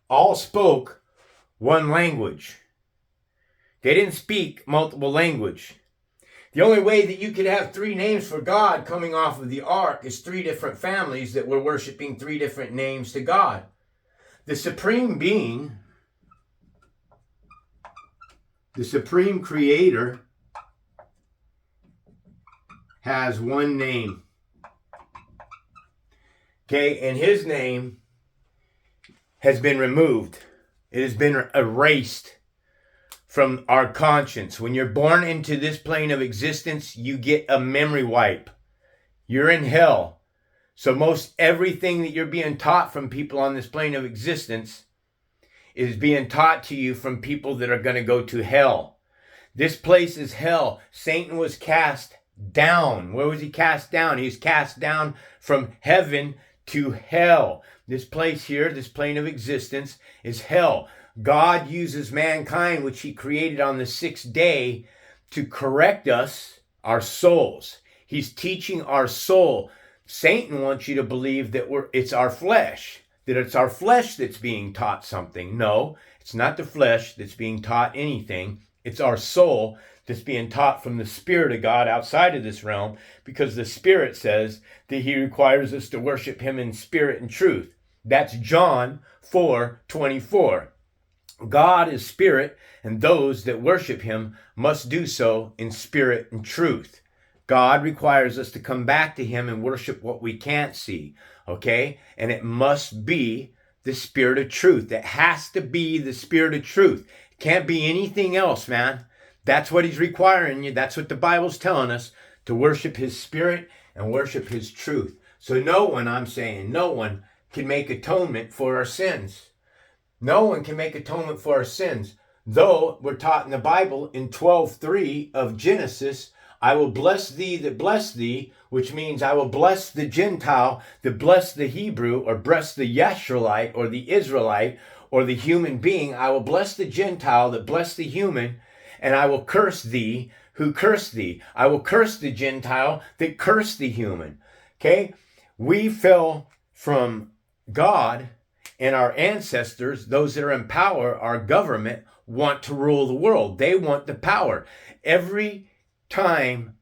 S1: all spoke one language. They didn't speak multiple language. The only way that you could have 3 names for God coming off of the ark is 3 different families that were worshiping 3 different names to God. The supreme being, the supreme creator, has one name. And his name has been removed. It has been erased from our conscience. When you're born into this plane of existence, you get a memory wipe. You're in hell. So most everything that you're being taught from people on this plane of existence is being taught to you from people that are going to go to hell. This place is hell. Satan was cast down. Where was he cast down? He was cast down from heaven to hell. This place here, this plane of existence, is hell. God uses mankind, which he created on the 6th day, to correct us, our souls. He's teaching our soul. Satan wants you to believe that it's our flesh, that it's our flesh that's being taught something. No, it's not the flesh that's being taught anything. It's our soul that's being taught from the Spirit of God outside of this realm, because the Spirit says that he requires us to worship him in spirit and truth. That's John 4:24. God is spirit, and those that worship him must do so in spirit and truth. God requires us to come back to him and worship what we can't see, okay? And it must be the spirit of truth. It has to be the spirit of truth. It can't be anything else, man. That's what he's requiring you. That's what the Bible's telling us, to worship his spirit and worship his truth. So no one can make atonement for our sins. No one can make atonement for our sins. Though we're taught in the Bible in 12:3 of Genesis, I will bless thee that bless thee, which means I will bless the Gentile that bless the Hebrew, or bless the Yisraelite or the Israelite or the human being. I will bless the Gentile that bless the human, and I will curse thee who curse thee. I will curse the Gentile that curse the human. Okay? We fell from God, and our ancestors, those that are in power, our government, want to rule the world. They want the power. Every time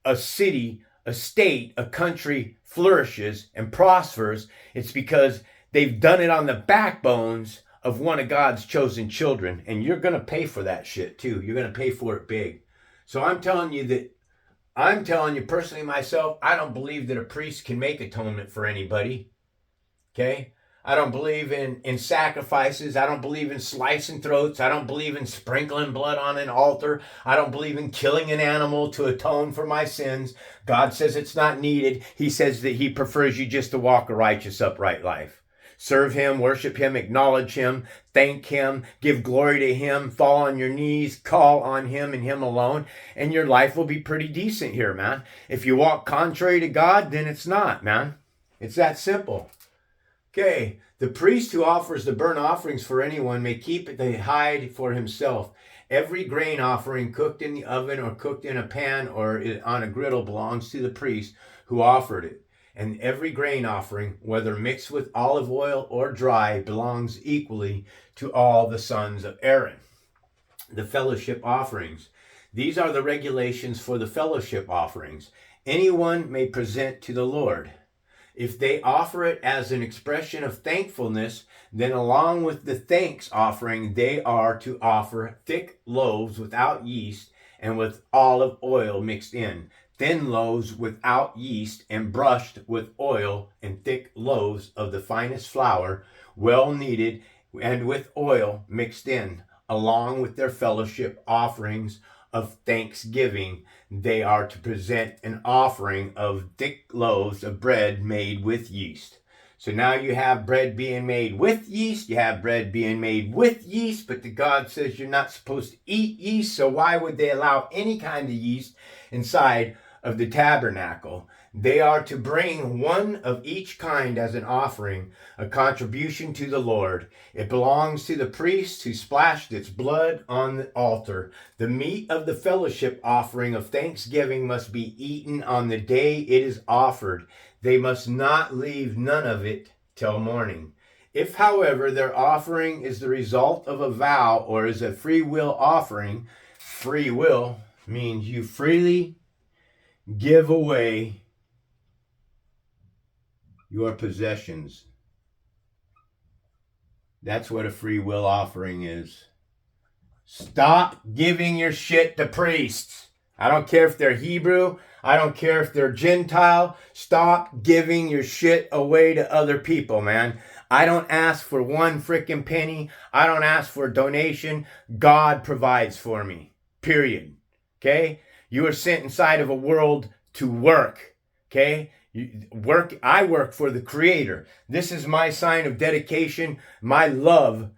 S1: a city, a state, a country flourishes and prospers, it's because They've done it on the backbones of one of God's chosen children, and you're going to pay for that shit too. You're going to pay for it big. So I'm telling you personally myself, I don't believe that a priest can make atonement for anybody. Okay? I don't believe in sacrifices. I don't believe in slicing throats. I don't believe in sprinkling blood on an altar. I don't believe in killing an animal to atone for my sins. God says it's not needed. He says that he prefers you just to walk a righteous, upright life. Serve him, worship him, acknowledge him, thank him, give glory to him, fall on your knees, call on him and him alone, and your life will be pretty decent here, man. If you walk contrary to God, then it's not, man. It's that simple. Okay, the priest who offers the burnt offerings for anyone may keep the hide for himself. Every grain offering cooked in the oven or cooked in a pan or on a griddle belongs to the priest who offered it. And every grain offering, whether mixed with olive oil or dry, belongs equally to all the sons of Aaron. The fellowship offerings. These are the regulations for the fellowship offerings. Anyone may present to the Lord. If they offer it as an expression of thankfulness, then along with the thanks offering, they are to offer thick loaves without yeast and with olive oil mixed in, thin loaves without yeast and brushed with oil, and thick loaves of the finest flour, well kneaded and with oil mixed in, along with their fellowship offerings of thanksgiving. They are to present an offering of thick loaves of bread made with yeast. So now you have bread being made with yeast, you have bread being made with yeast, but the God says you're not supposed to eat yeast, so why would they allow any kind of yeast inside of the tabernacle? They are to bring one of each kind as an offering, a contribution to the Lord. It belongs to the priest who splashed its blood on the altar. The meat of the fellowship offering of thanksgiving must be eaten on the day it is offered. They must not leave none of it till morning. If, however, their offering is the result of a vow or is a free will offering, free will means you freely give away your possessions. That's what a free will offering is. Stop giving your shit to priests. I don't care if they're Hebrew. I don't care if they're Gentile. Stop giving your shit away to other people, man. I don't ask for one frickin' penny. I don't ask for a donation. God provides for me. Period. Okay? You are sent inside of a world to work. Okay? I work for the Creator. This is my sign of dedication, my love,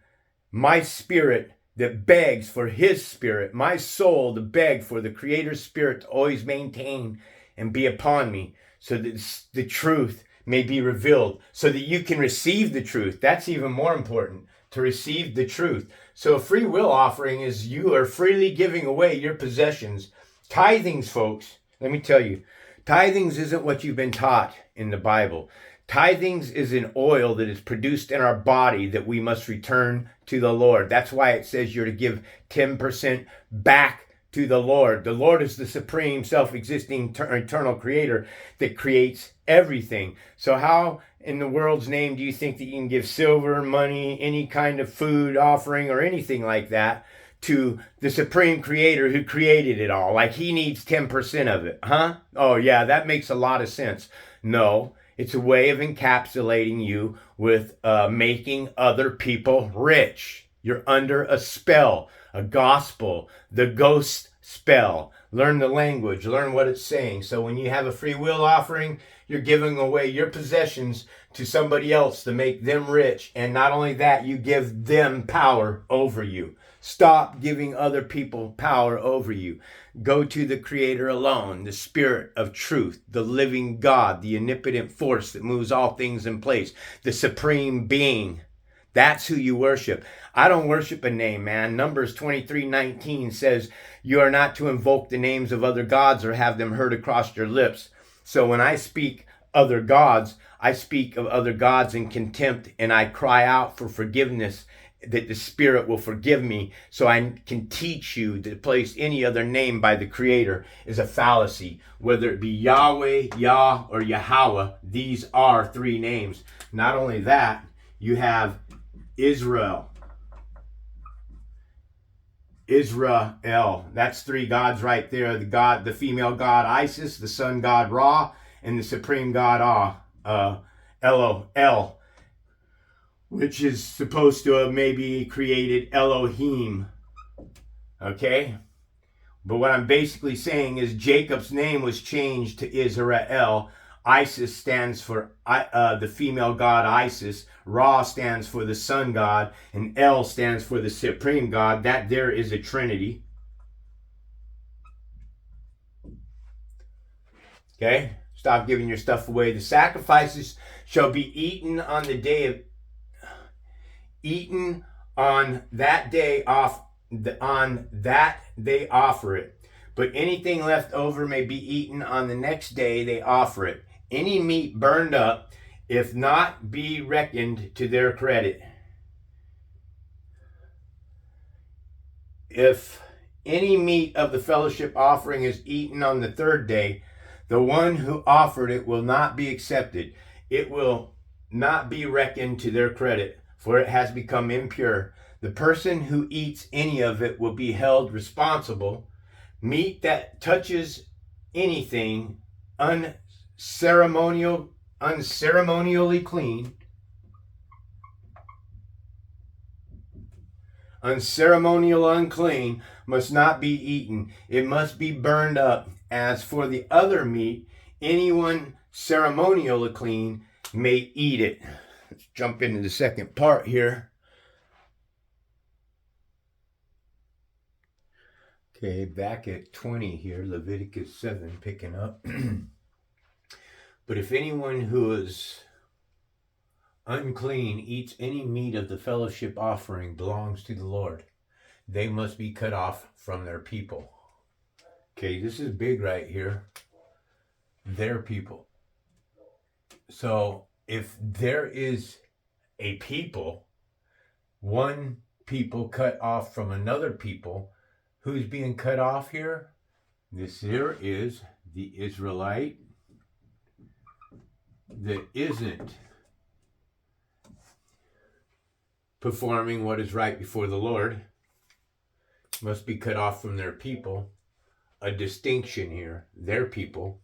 S1: my spirit that begs for his spirit, my soul to beg for the Creator's spirit to always maintain and be upon me, so that the truth may be revealed, so that you can receive the truth. That's even more important, to receive the truth. So a free will offering is you are freely giving away your possessions. Tithings, folks, let me tell you, tithings isn't what you've been taught in the Bible. Tithings is an oil that is produced in our body that we must return to the Lord. That's why it says you're to give 10% back to the Lord. The Lord is the supreme, self-existing, eternal creator that creates everything. So how in the world's name do you think that you can give silver, money, any kind of food offering or anything like that to the supreme creator who created it all? Like he needs 10% of it, huh? Oh yeah, that makes a lot of sense. No, it's a way of encapsulating you with making other people rich. You're under a spell, a gospel, the ghost spell. Learn the language, learn what it's saying. So when you have a free will offering, you're giving away your possessions to somebody else to make them rich. And not only that, you give them power over you. Stop giving other people power over you. Go to the Creator alone, the Spirit of truth, the living God, the omnipotent force that moves all things in place, the supreme being. That's who you worship. I don't worship a name, man. Numbers 23:19 says you are not to invoke the names of other gods or have them heard across your lips. So when I speak other gods, I speak of other gods in contempt, and I cry out for forgiveness, that the Spirit will forgive me, so I can teach you to place any other name by the Creator is a fallacy. Whether it be Yahweh, Yah, or Yahweh, these are three names. Not only that, You have Israel. Israel. That's three gods right there. The female god Isis, the sun god Ra, and the supreme god El, which is supposed to have maybe created Elohim. Okay? But what I'm basically saying is Jacob's name was changed to Israel. Isis stands for the female god Isis. Ra stands for the sun god. And El stands for the supreme god. That there is a trinity. Okay? Stop giving your stuff away. The sacrifices shall be eaten on the day of... Eaten on that day on that they offer it. But anything left over may be eaten on the next day they offer it. Any meat burned up, if not, be reckoned to their credit. If any meat of the fellowship offering is eaten on the third day, the one who offered it will not be accepted. It will not be reckoned to their credit, for it has become impure. The person who eats any of it will be held responsible. Meat that touches anything unceremonially clean, unceremonial unclean, must not be eaten. It must be burned up. As for the other meat, anyone ceremonially clean may eat it. Let's jump into the second part here. Okay, back at 20 here, Leviticus 7, picking up. But if anyone who is unclean eats any meat of the fellowship offering belongs to the Lord, they must be cut off from their people. Okay, this is big right here. Their people. So if there is a people, one people cut off from another people, who's being cut off here? This here is the Israelite that isn't performing what is right before the Lord, must be cut off from their people. A distinction here, their people.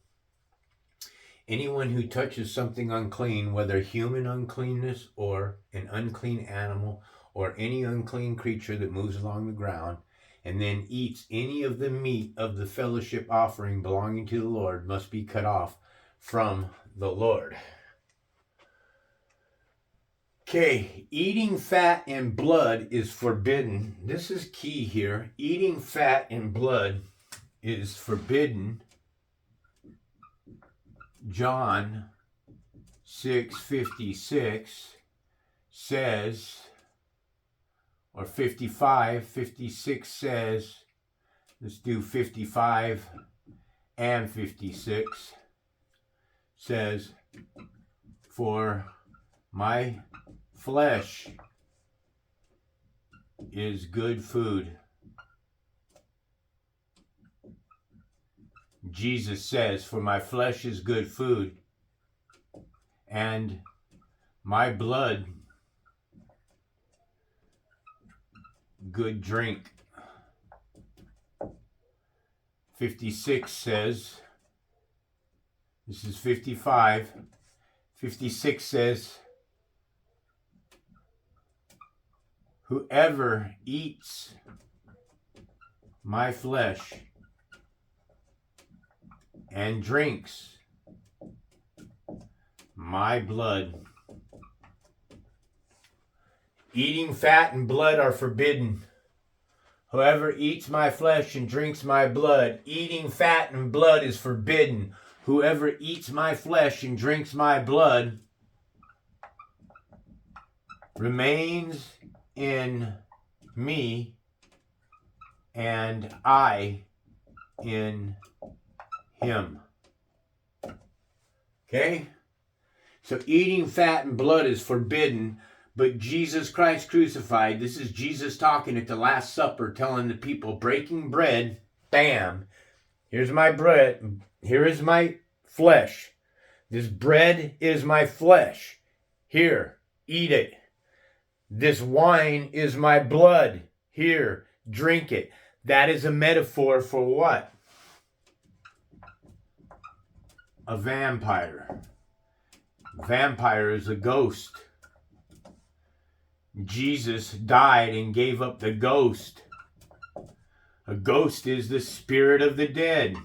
S1: Anyone who touches something unclean, whether human uncleanness or an unclean animal or any unclean creature that moves along the ground, and then eats any of the meat of the fellowship offering belonging to the Lord, must be cut off from the Lord. Okay, eating fat and blood is forbidden. This is key here. Eating fat and blood is forbidden. John 6:56 says, or 56 says, let's do 55 and 56, says, for my flesh is good food. Jesus says, for my flesh is good food, and my blood good drink. 56 says, this is 55, 56 says, whoever eats my flesh and drinks my blood. Eating fat and blood are forbidden. Whoever eats my flesh and drinks my blood, eating fat and blood is forbidden. Whoever eats my flesh and drinks my blood remains in me, and I in him. Okay? So eating fat and blood is forbidden, but Jesus Christ crucified, this is Jesus talking at the Last Supper, telling the people, breaking bread, bam, here's my bread, here is my flesh. This bread is my flesh. Here, eat it. This wine is my blood. Here, drink it. That is a metaphor for what? A vampire. Vampire is a ghost. Jesus died and gave up the ghost. A ghost is the spirit of the dead.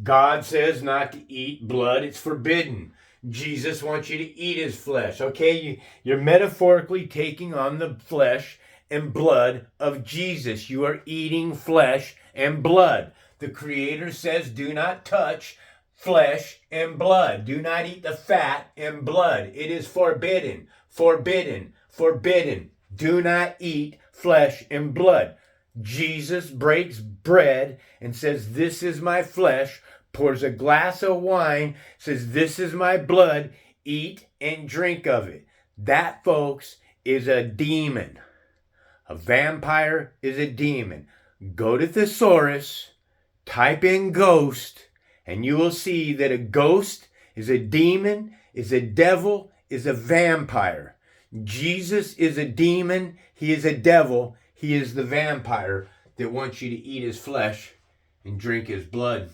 S1: God says not to eat blood. It's forbidden. Jesus wants you to eat his flesh. Okay, you're metaphorically taking on the flesh and blood of Jesus. You are eating flesh and blood. The Creator says, do not touch flesh and blood. Do not eat the fat and blood. It is forbidden, forbidden, forbidden. Do not eat flesh and blood. Jesus breaks bread and says, this is my flesh, pours a glass of wine, says, this is my blood, eat and drink of it. That, folks, is a demon. A vampire is a demon. Go to Thesaurus, type in ghost, and you will see that a ghost is a demon, is a devil, is a vampire. Jesus is a demon, he is a devil, he is the vampire that wants you to eat his flesh and drink his blood.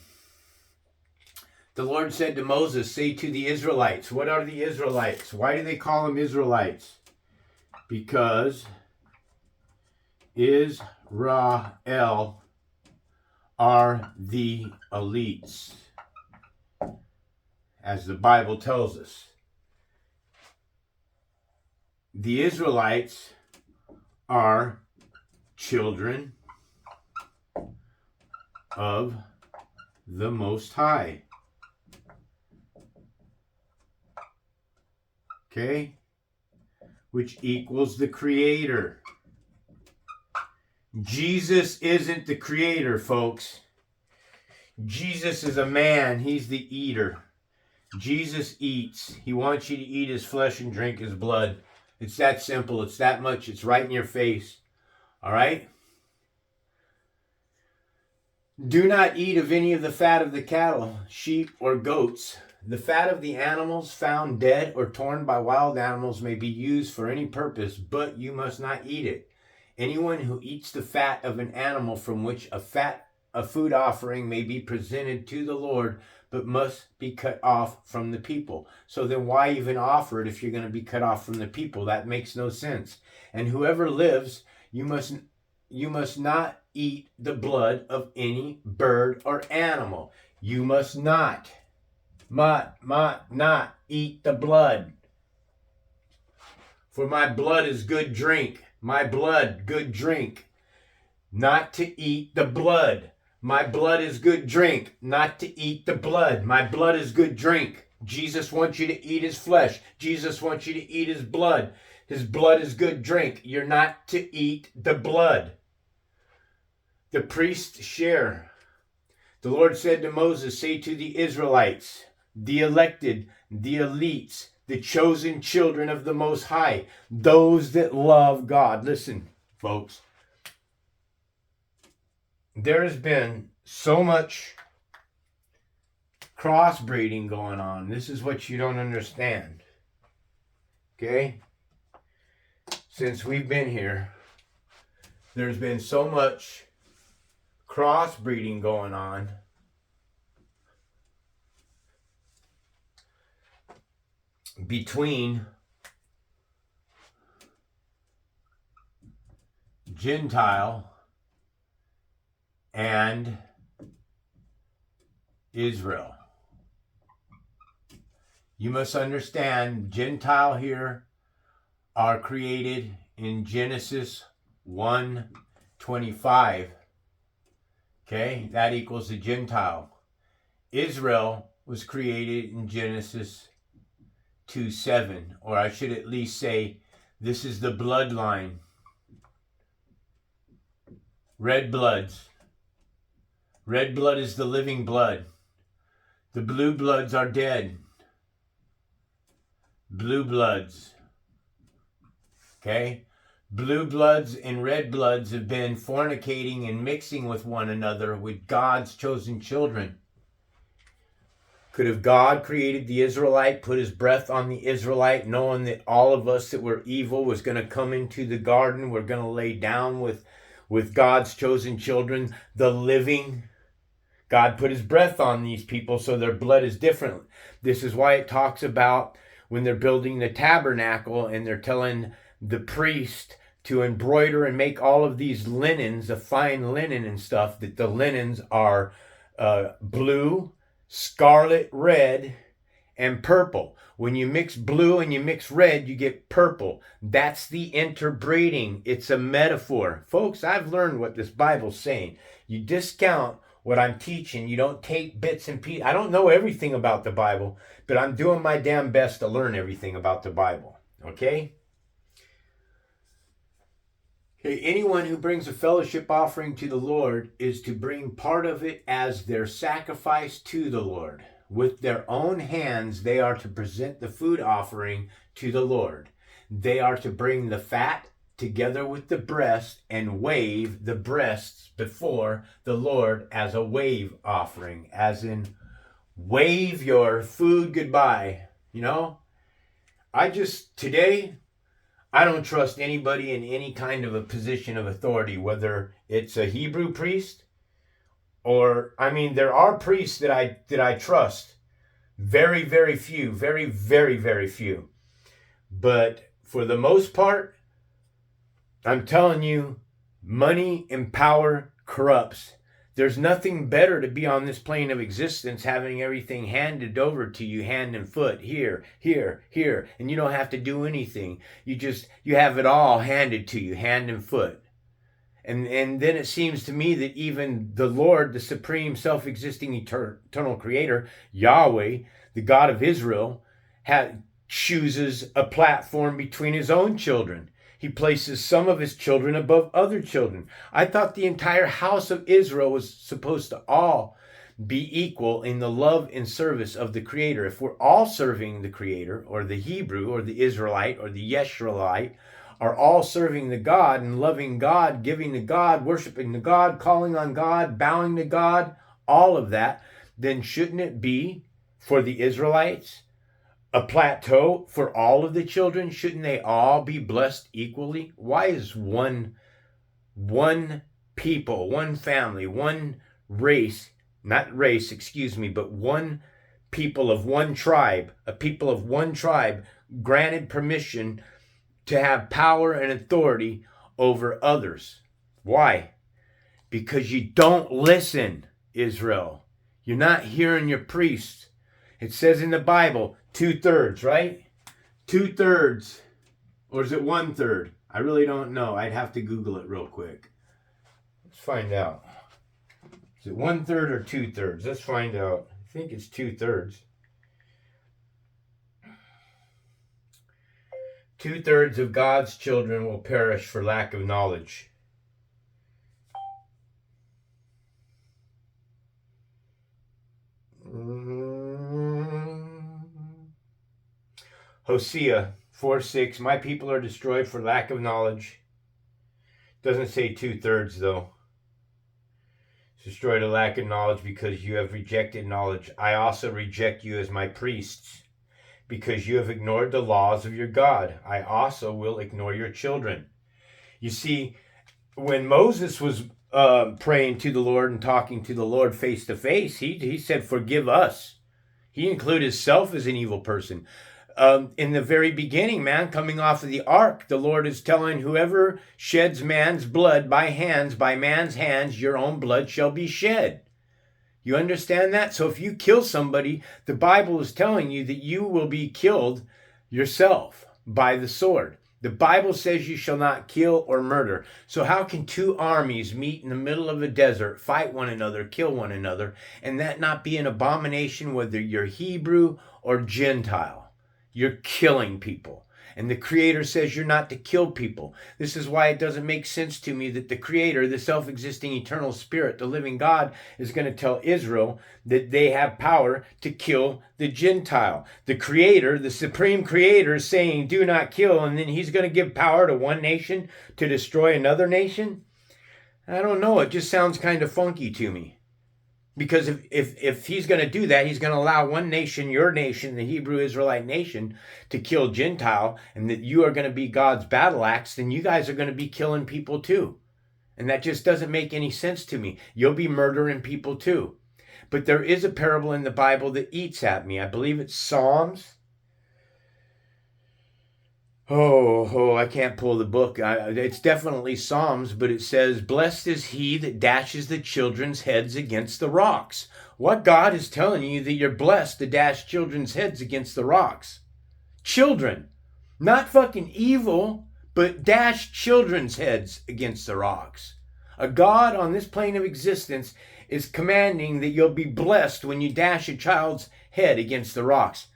S1: The Lord said to Moses, say to the Israelites. What are the Israelites? Why do they call them Israelites? Because Israel are the elites, as the Bible tells us. The Israelites are children of the Most High. Okay? Which equals the Creator. Jesus isn't the Creator, folks. Jesus is a man. He's the eater. Jesus eats. He wants you to eat his flesh and drink his blood. It's that simple. It's that much. It's right in your face. All right? Do not eat of any of the fat of the cattle, sheep, or goats. The fat of the animals found dead or torn by wild animals may be used for any purpose, but you must not eat it. Anyone who eats the fat of an animal from which a food offering may be presented to the Lord, but must be cut off from the people. So then why even offer it if you're going to be cut off from the people? That makes no sense. And whoever lives, you must not eat the blood of any bird or animal. You must not eat the blood. For my blood is good drink. My blood, good drink. Not to eat the blood. My blood is good drink. Not to eat the blood. My blood is good drink. Jesus wants you to eat his flesh. Jesus wants you to eat his blood. His blood is good drink. You're not to eat the blood. The priests share. The Lord said to Moses, say to the Israelites, the elected, the elites, the chosen children of the Most High, those that love God. Listen, folks, there has been so much crossbreeding going on. This is what you don't understand. Okay? Since we've been here, there's been so much crossbreeding going on. Between Gentile and Israel. You must understand, Gentile here are created in Genesis 1:25. Okay, that equals the Gentile. Israel was created in Genesis 2:7, or I should at least say, this is the bloodline. Red bloods. Red blood is the living blood. The blue bloods are dead. Blue bloods. Okay? Blue bloods and red bloods have been fornicating and mixing with one another with God's chosen children. Could have God created the Israelite, put his breath on the Israelite, knowing that all of us that were evil was going to come into the garden, we're going to lay down with God's chosen children, the living. God put his breath on these people so their blood is different. This is why it talks about when they're building the tabernacle and they're telling the priest to embroider and make all of these linens, a fine linen and stuff, that the linens are blue, scarlet, red, and purple. When you mix blue and you mix red, you get purple. That's the interbreeding. It's a metaphor. Folks, I've learned what this Bible's saying. You discount what I'm teaching. You don't take bits and pieces. I don't know everything about the Bible, but I'm doing my damn best to learn everything about the Bible. Okay? Okay, anyone who brings a fellowship offering to the Lord is to bring part of it as their sacrifice to the Lord. With their own hands, they are to present the food offering to the Lord. They are to bring the fat together with the breast and wave the breasts before the Lord as a wave offering, as in wave your food goodbye. You know, today, I don't trust anybody in any kind of a position of authority, whether it's a Hebrew priest or, there are priests that I trust. Very, very few. Very, very, very few. But for the most part, I'm telling you, money and power corrupts. There's nothing better to be on this plane of existence, having everything handed over to you hand and foot, here, here, here, and you don't have to do anything. You have it all handed to you, hand and foot. And then it seems to me that even the Lord, the supreme self-existing eternal creator, Yahweh, the God of Israel, chooses a platform between his own children. He places some of his children above other children. I thought the entire house of Israel was supposed to all be equal in the love and service of the Creator. If we're all serving the Creator, or the Hebrew, or the Israelite, or the Yeshurelite, are all serving the God and loving God, giving to God, worshiping the God, calling on God, bowing to God, all of that, then shouldn't it be for the Israelites a plateau for all of the children? Shouldn't they all be blessed equally? Why is one people, one family, one race, but one people of one tribe, a people of one tribe, granted permission to have power and authority over others? Why? Because you don't listen, Israel. You're not hearing your priests. It says in the Bible, 2/3, right? 2/3. Or is it 1/3? I really don't know. I'd have to Google it real quick. Let's find out. Is it 1/3 or 2/3? Let's find out. I think it's 2/3. 2/3 of God's children will perish for lack of knowledge. Hosea 4:6, my people are destroyed for lack of knowledge. Doesn't say 2/3 though. It's destroyed a lack of knowledge because you have rejected knowledge. I also reject you as my priests, because you have ignored the laws of your God. I also will ignore your children. You see, when Moses was praying to the Lord and talking to the Lord face to face, he said, forgive us. He included himself as an evil person. In the very beginning, man, coming off of the ark, the Lord is telling whoever sheds man's blood by man's hands, your own blood shall be shed. You understand that? So if you kill somebody, the Bible is telling you that you will be killed yourself by the sword. The Bible says you shall not kill or murder. So how can two armies meet in the middle of a desert, fight one another, kill one another, and that not be an abomination whether you're Hebrew or Gentile? You're killing people. And the Creator says you're not to kill people. This is why it doesn't make sense to me that the Creator, the self-existing eternal Spirit, the living God, is going to tell Israel that they have power to kill the Gentile. The Creator, the Supreme Creator, is saying do not kill, and then He's going to give power to one nation to destroy another nation? I don't know. It just sounds kind of funky to me. Because if he's going to do that, he's going to allow one nation, your nation, the Hebrew Israelite nation, to kill Gentile, and that you are going to be God's battle axe, then you guys are going to be killing people too. And that just doesn't make any sense to me. You'll be murdering people too. But there is a parable in the Bible that eats at me. I believe it's Psalms. I can't pull the book. It's definitely Psalms, but it says, "Blessed is he that dashes the children's heads against the rocks." What God is telling you that you're blessed to dash children's heads against the rocks? Children. Not fucking evil, but dash children's heads against the rocks. A God on this plane of existence is commanding that you'll be blessed when you dash a child's head against the rocks.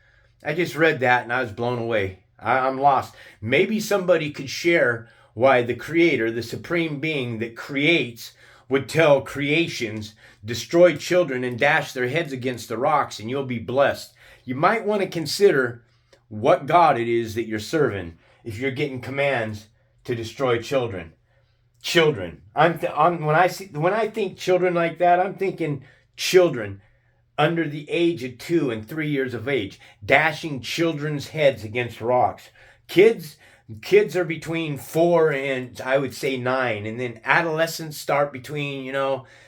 S1: I just read that and I was blown away. I'm lost. Maybe somebody could share why the Creator, the supreme being that creates, would tell creations, destroy children and dash their heads against the rocks and you'll be blessed. You might want to consider what God it is that you're serving if you're getting commands to destroy children. Children. When I think children like that, I'm thinking children under the age of 2 and 3 years of age, dashing children's heads against rocks. Kids are between 4 and I would say 9, and then adolescents start between,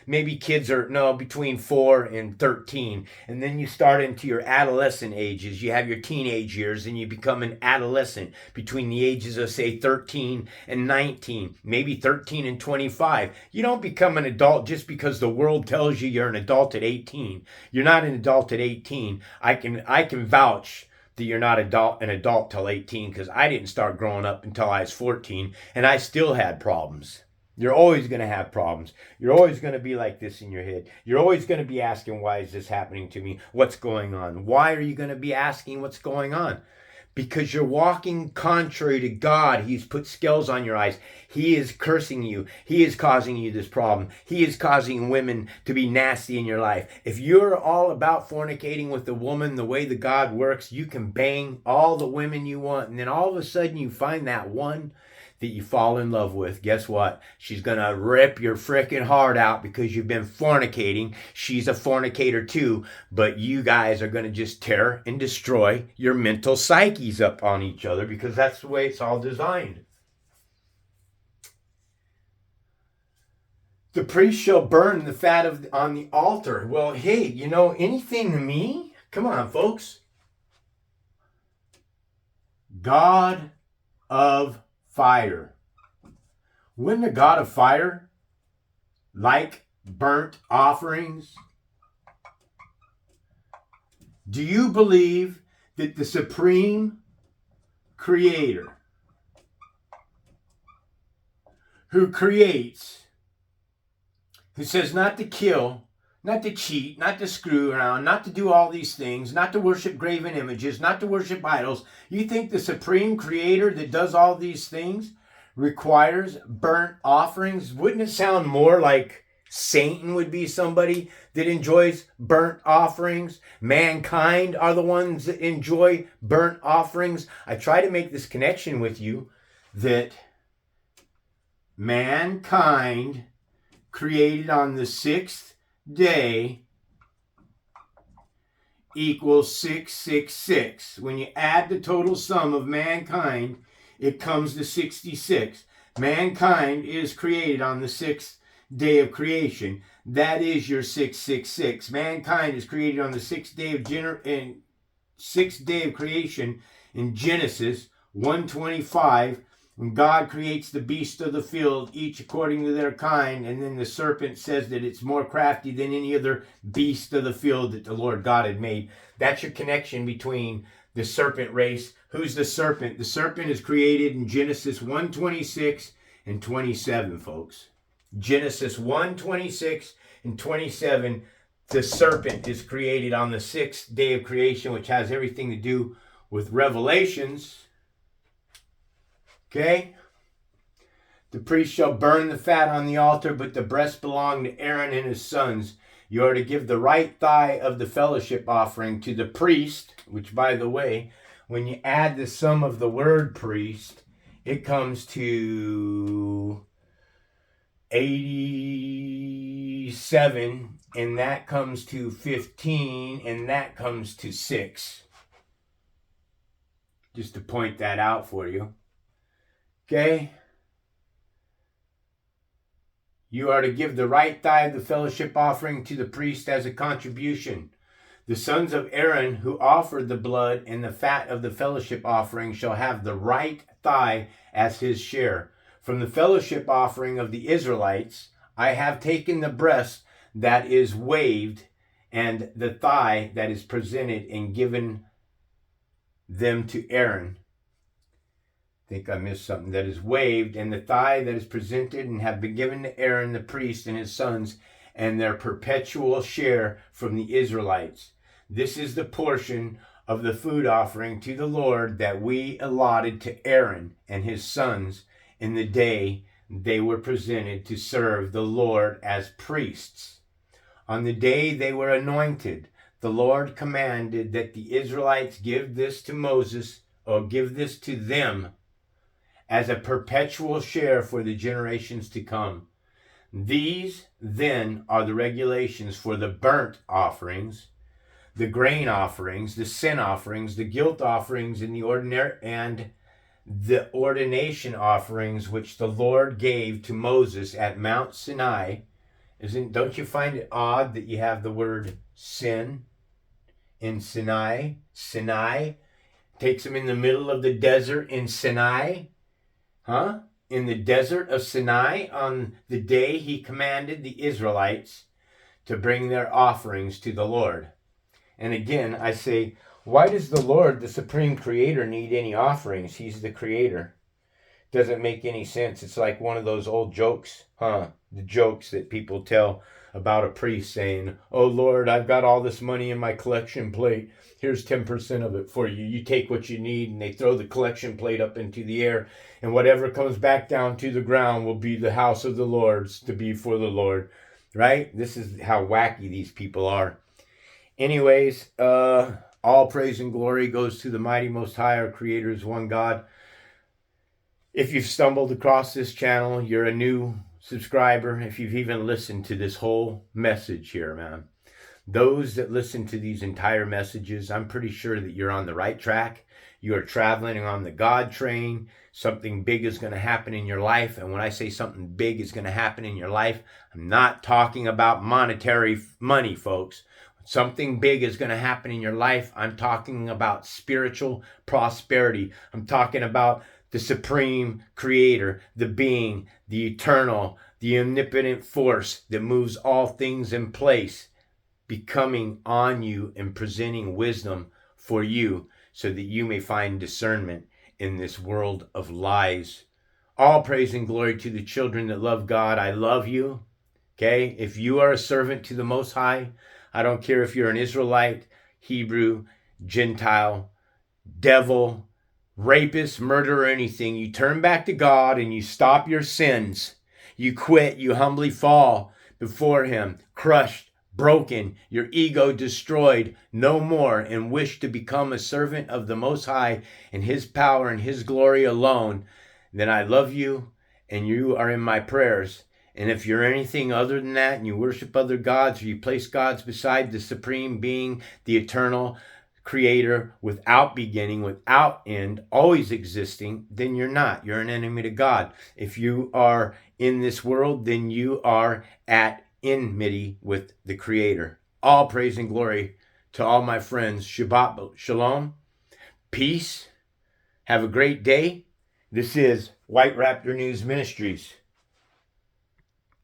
S1: maybe between 4 and 13, and then you start into your adolescent ages. You have your teenage years and you become an adolescent between the ages of say 13 and 19, maybe 13 and 25. You don't become an adult just because the world tells you you're an adult at 18. You're not an adult at 18. I can vouch that you're not an adult till 18, because I didn't start growing up until I was 14 and I still had problems. You're always going to have problems. You're always going to be like this in your head. You're always going to be asking, why is this happening to me? What's going on? Why are you going to be asking what's going on? Because you're walking contrary to God. He's put scales on your eyes. He is cursing you. He is causing you this problem. He is causing women to be nasty in your life. If you're all about fornicating with a woman the way the God works, you can bang all the women you want. And then all of a sudden you find that one that you fall in love with. Guess what? She's going to rip your freaking heart out because you've been fornicating. She's a fornicator too, but you guys are going to just tear and destroy your mental psyches up on each other because that's the way it's all designed. The priest shall burn the fat on the altar. Well, hey, anything to me? Come on, folks. God of fire. Wouldn't a God of fire like burnt offerings? Do you believe that the supreme creator who creates, who says not to kill, not to cheat, not to screw around, not to do all these things, not to worship graven images, not to worship idols. You think the supreme creator that does all these things requires burnt offerings? Wouldn't it sound more like Satan would be somebody that enjoys burnt offerings? Mankind are the ones that enjoy burnt offerings. I try to make this connection with you that mankind created on the 6th day equals 666. When you add the total sum of mankind, it comes to 66. Mankind is created on the 6th day of creation. That is your 666. Mankind is created on the 6th day of creation in Genesis 1:25. When God creates the beasts of the field, each according to their kind, and then the serpent says that it's more crafty than any other beast of the field that the Lord God had made. That's your connection between the serpent race. Who's the serpent? The serpent is created in Genesis 1:26 and 27, folks. Genesis 1:26 and 27. The serpent is created on the 6th day of creation, which has everything to do with Revelations. Okay? The priest shall burn the fat on the altar, but the breast belonged to Aaron and his sons. You are to give the right thigh of the fellowship offering to the priest, which, by the way, when you add the sum of the word priest, it comes to 87, and that comes to 15, and that comes to 6. Just to point that out for you. Okay? You are to give the right thigh of the fellowship offering to the priest as a contribution. The sons of Aaron who offered the blood and the fat of the fellowship offering shall have the right thigh as his share. From the fellowship offering of the Israelites, I have taken the breast that is waved and the thigh that is presented and given them to Aaron. I think I missed something. That is waved and the thigh that is presented and have been given to Aaron the priest and his sons and their perpetual share from the Israelites. This is the portion of the food offering to the Lord that we allotted to Aaron and his sons in the day they were presented to serve the Lord as priests. On the day they were anointed, the Lord commanded that the Israelites give this to Moses, or give this to them as a perpetual share for the generations to come. These then are the regulations for the burnt offerings, the grain offerings, the sin offerings, the guilt offerings, and the ordination offerings which the Lord gave to Moses at Mount Sinai. Don't you find it odd that you have the word sin in Sinai? Sinai takes them in the middle of the desert in Sinai. In the desert of Sinai on the day he commanded the Israelites to bring their offerings to the Lord. And again, I say, why does the Lord, the supreme creator, need any offerings? He's the creator. Doesn't make any sense. It's like one of those old jokes, The jokes that people tell about a priest saying, oh Lord, I've got all this money in my collection plate. Here's 10% of it for you. You take what you need, and they throw the collection plate up into the air, and whatever comes back down to the ground will be the house of the Lord's to be for the Lord. Right? This is how wacky these people are. Anyways, all praise and glory goes to the mighty Most High, our Creator is one God. If you've stumbled across this channel, you're a new subscriber. If you've even listened to this whole message here, man. Those that listen to these entire messages, I'm pretty sure that you're on the right track. You are traveling on the God train. Something big is going to happen in your life. And when I say something big is going to happen in your life, I'm not talking about monetary money, folks. Something big is going to happen in your life. I'm talking about spiritual prosperity. I'm talking about the supreme creator, the being, the eternal, the omnipotent force that moves all things in place, becoming on you and presenting wisdom for you so that you may find discernment in this world of lies. All praise and glory to the children that love God. I love you. Okay? If you are a servant to the Most High, I don't care if you're an Israelite, Hebrew, Gentile, devil, rapist, murderer, anything. You turn back to God and you stop your sins. You quit. You humbly fall before Him, crushed, broken, your ego destroyed, no more, and wish to become a servant of the Most High and His power and His glory alone. Then I love you and you are in my prayers. And if you're anything other than that and you worship other gods or you place gods beside the supreme being, the eternal creator, without beginning, without end, always existing, then you're not. You're an enemy to God. If you are in this world, then you are at enmity with the creator. All praise and glory to all my friends. Shabbat Shalom. Peace. Have a great day. This is White Raptor News Ministries.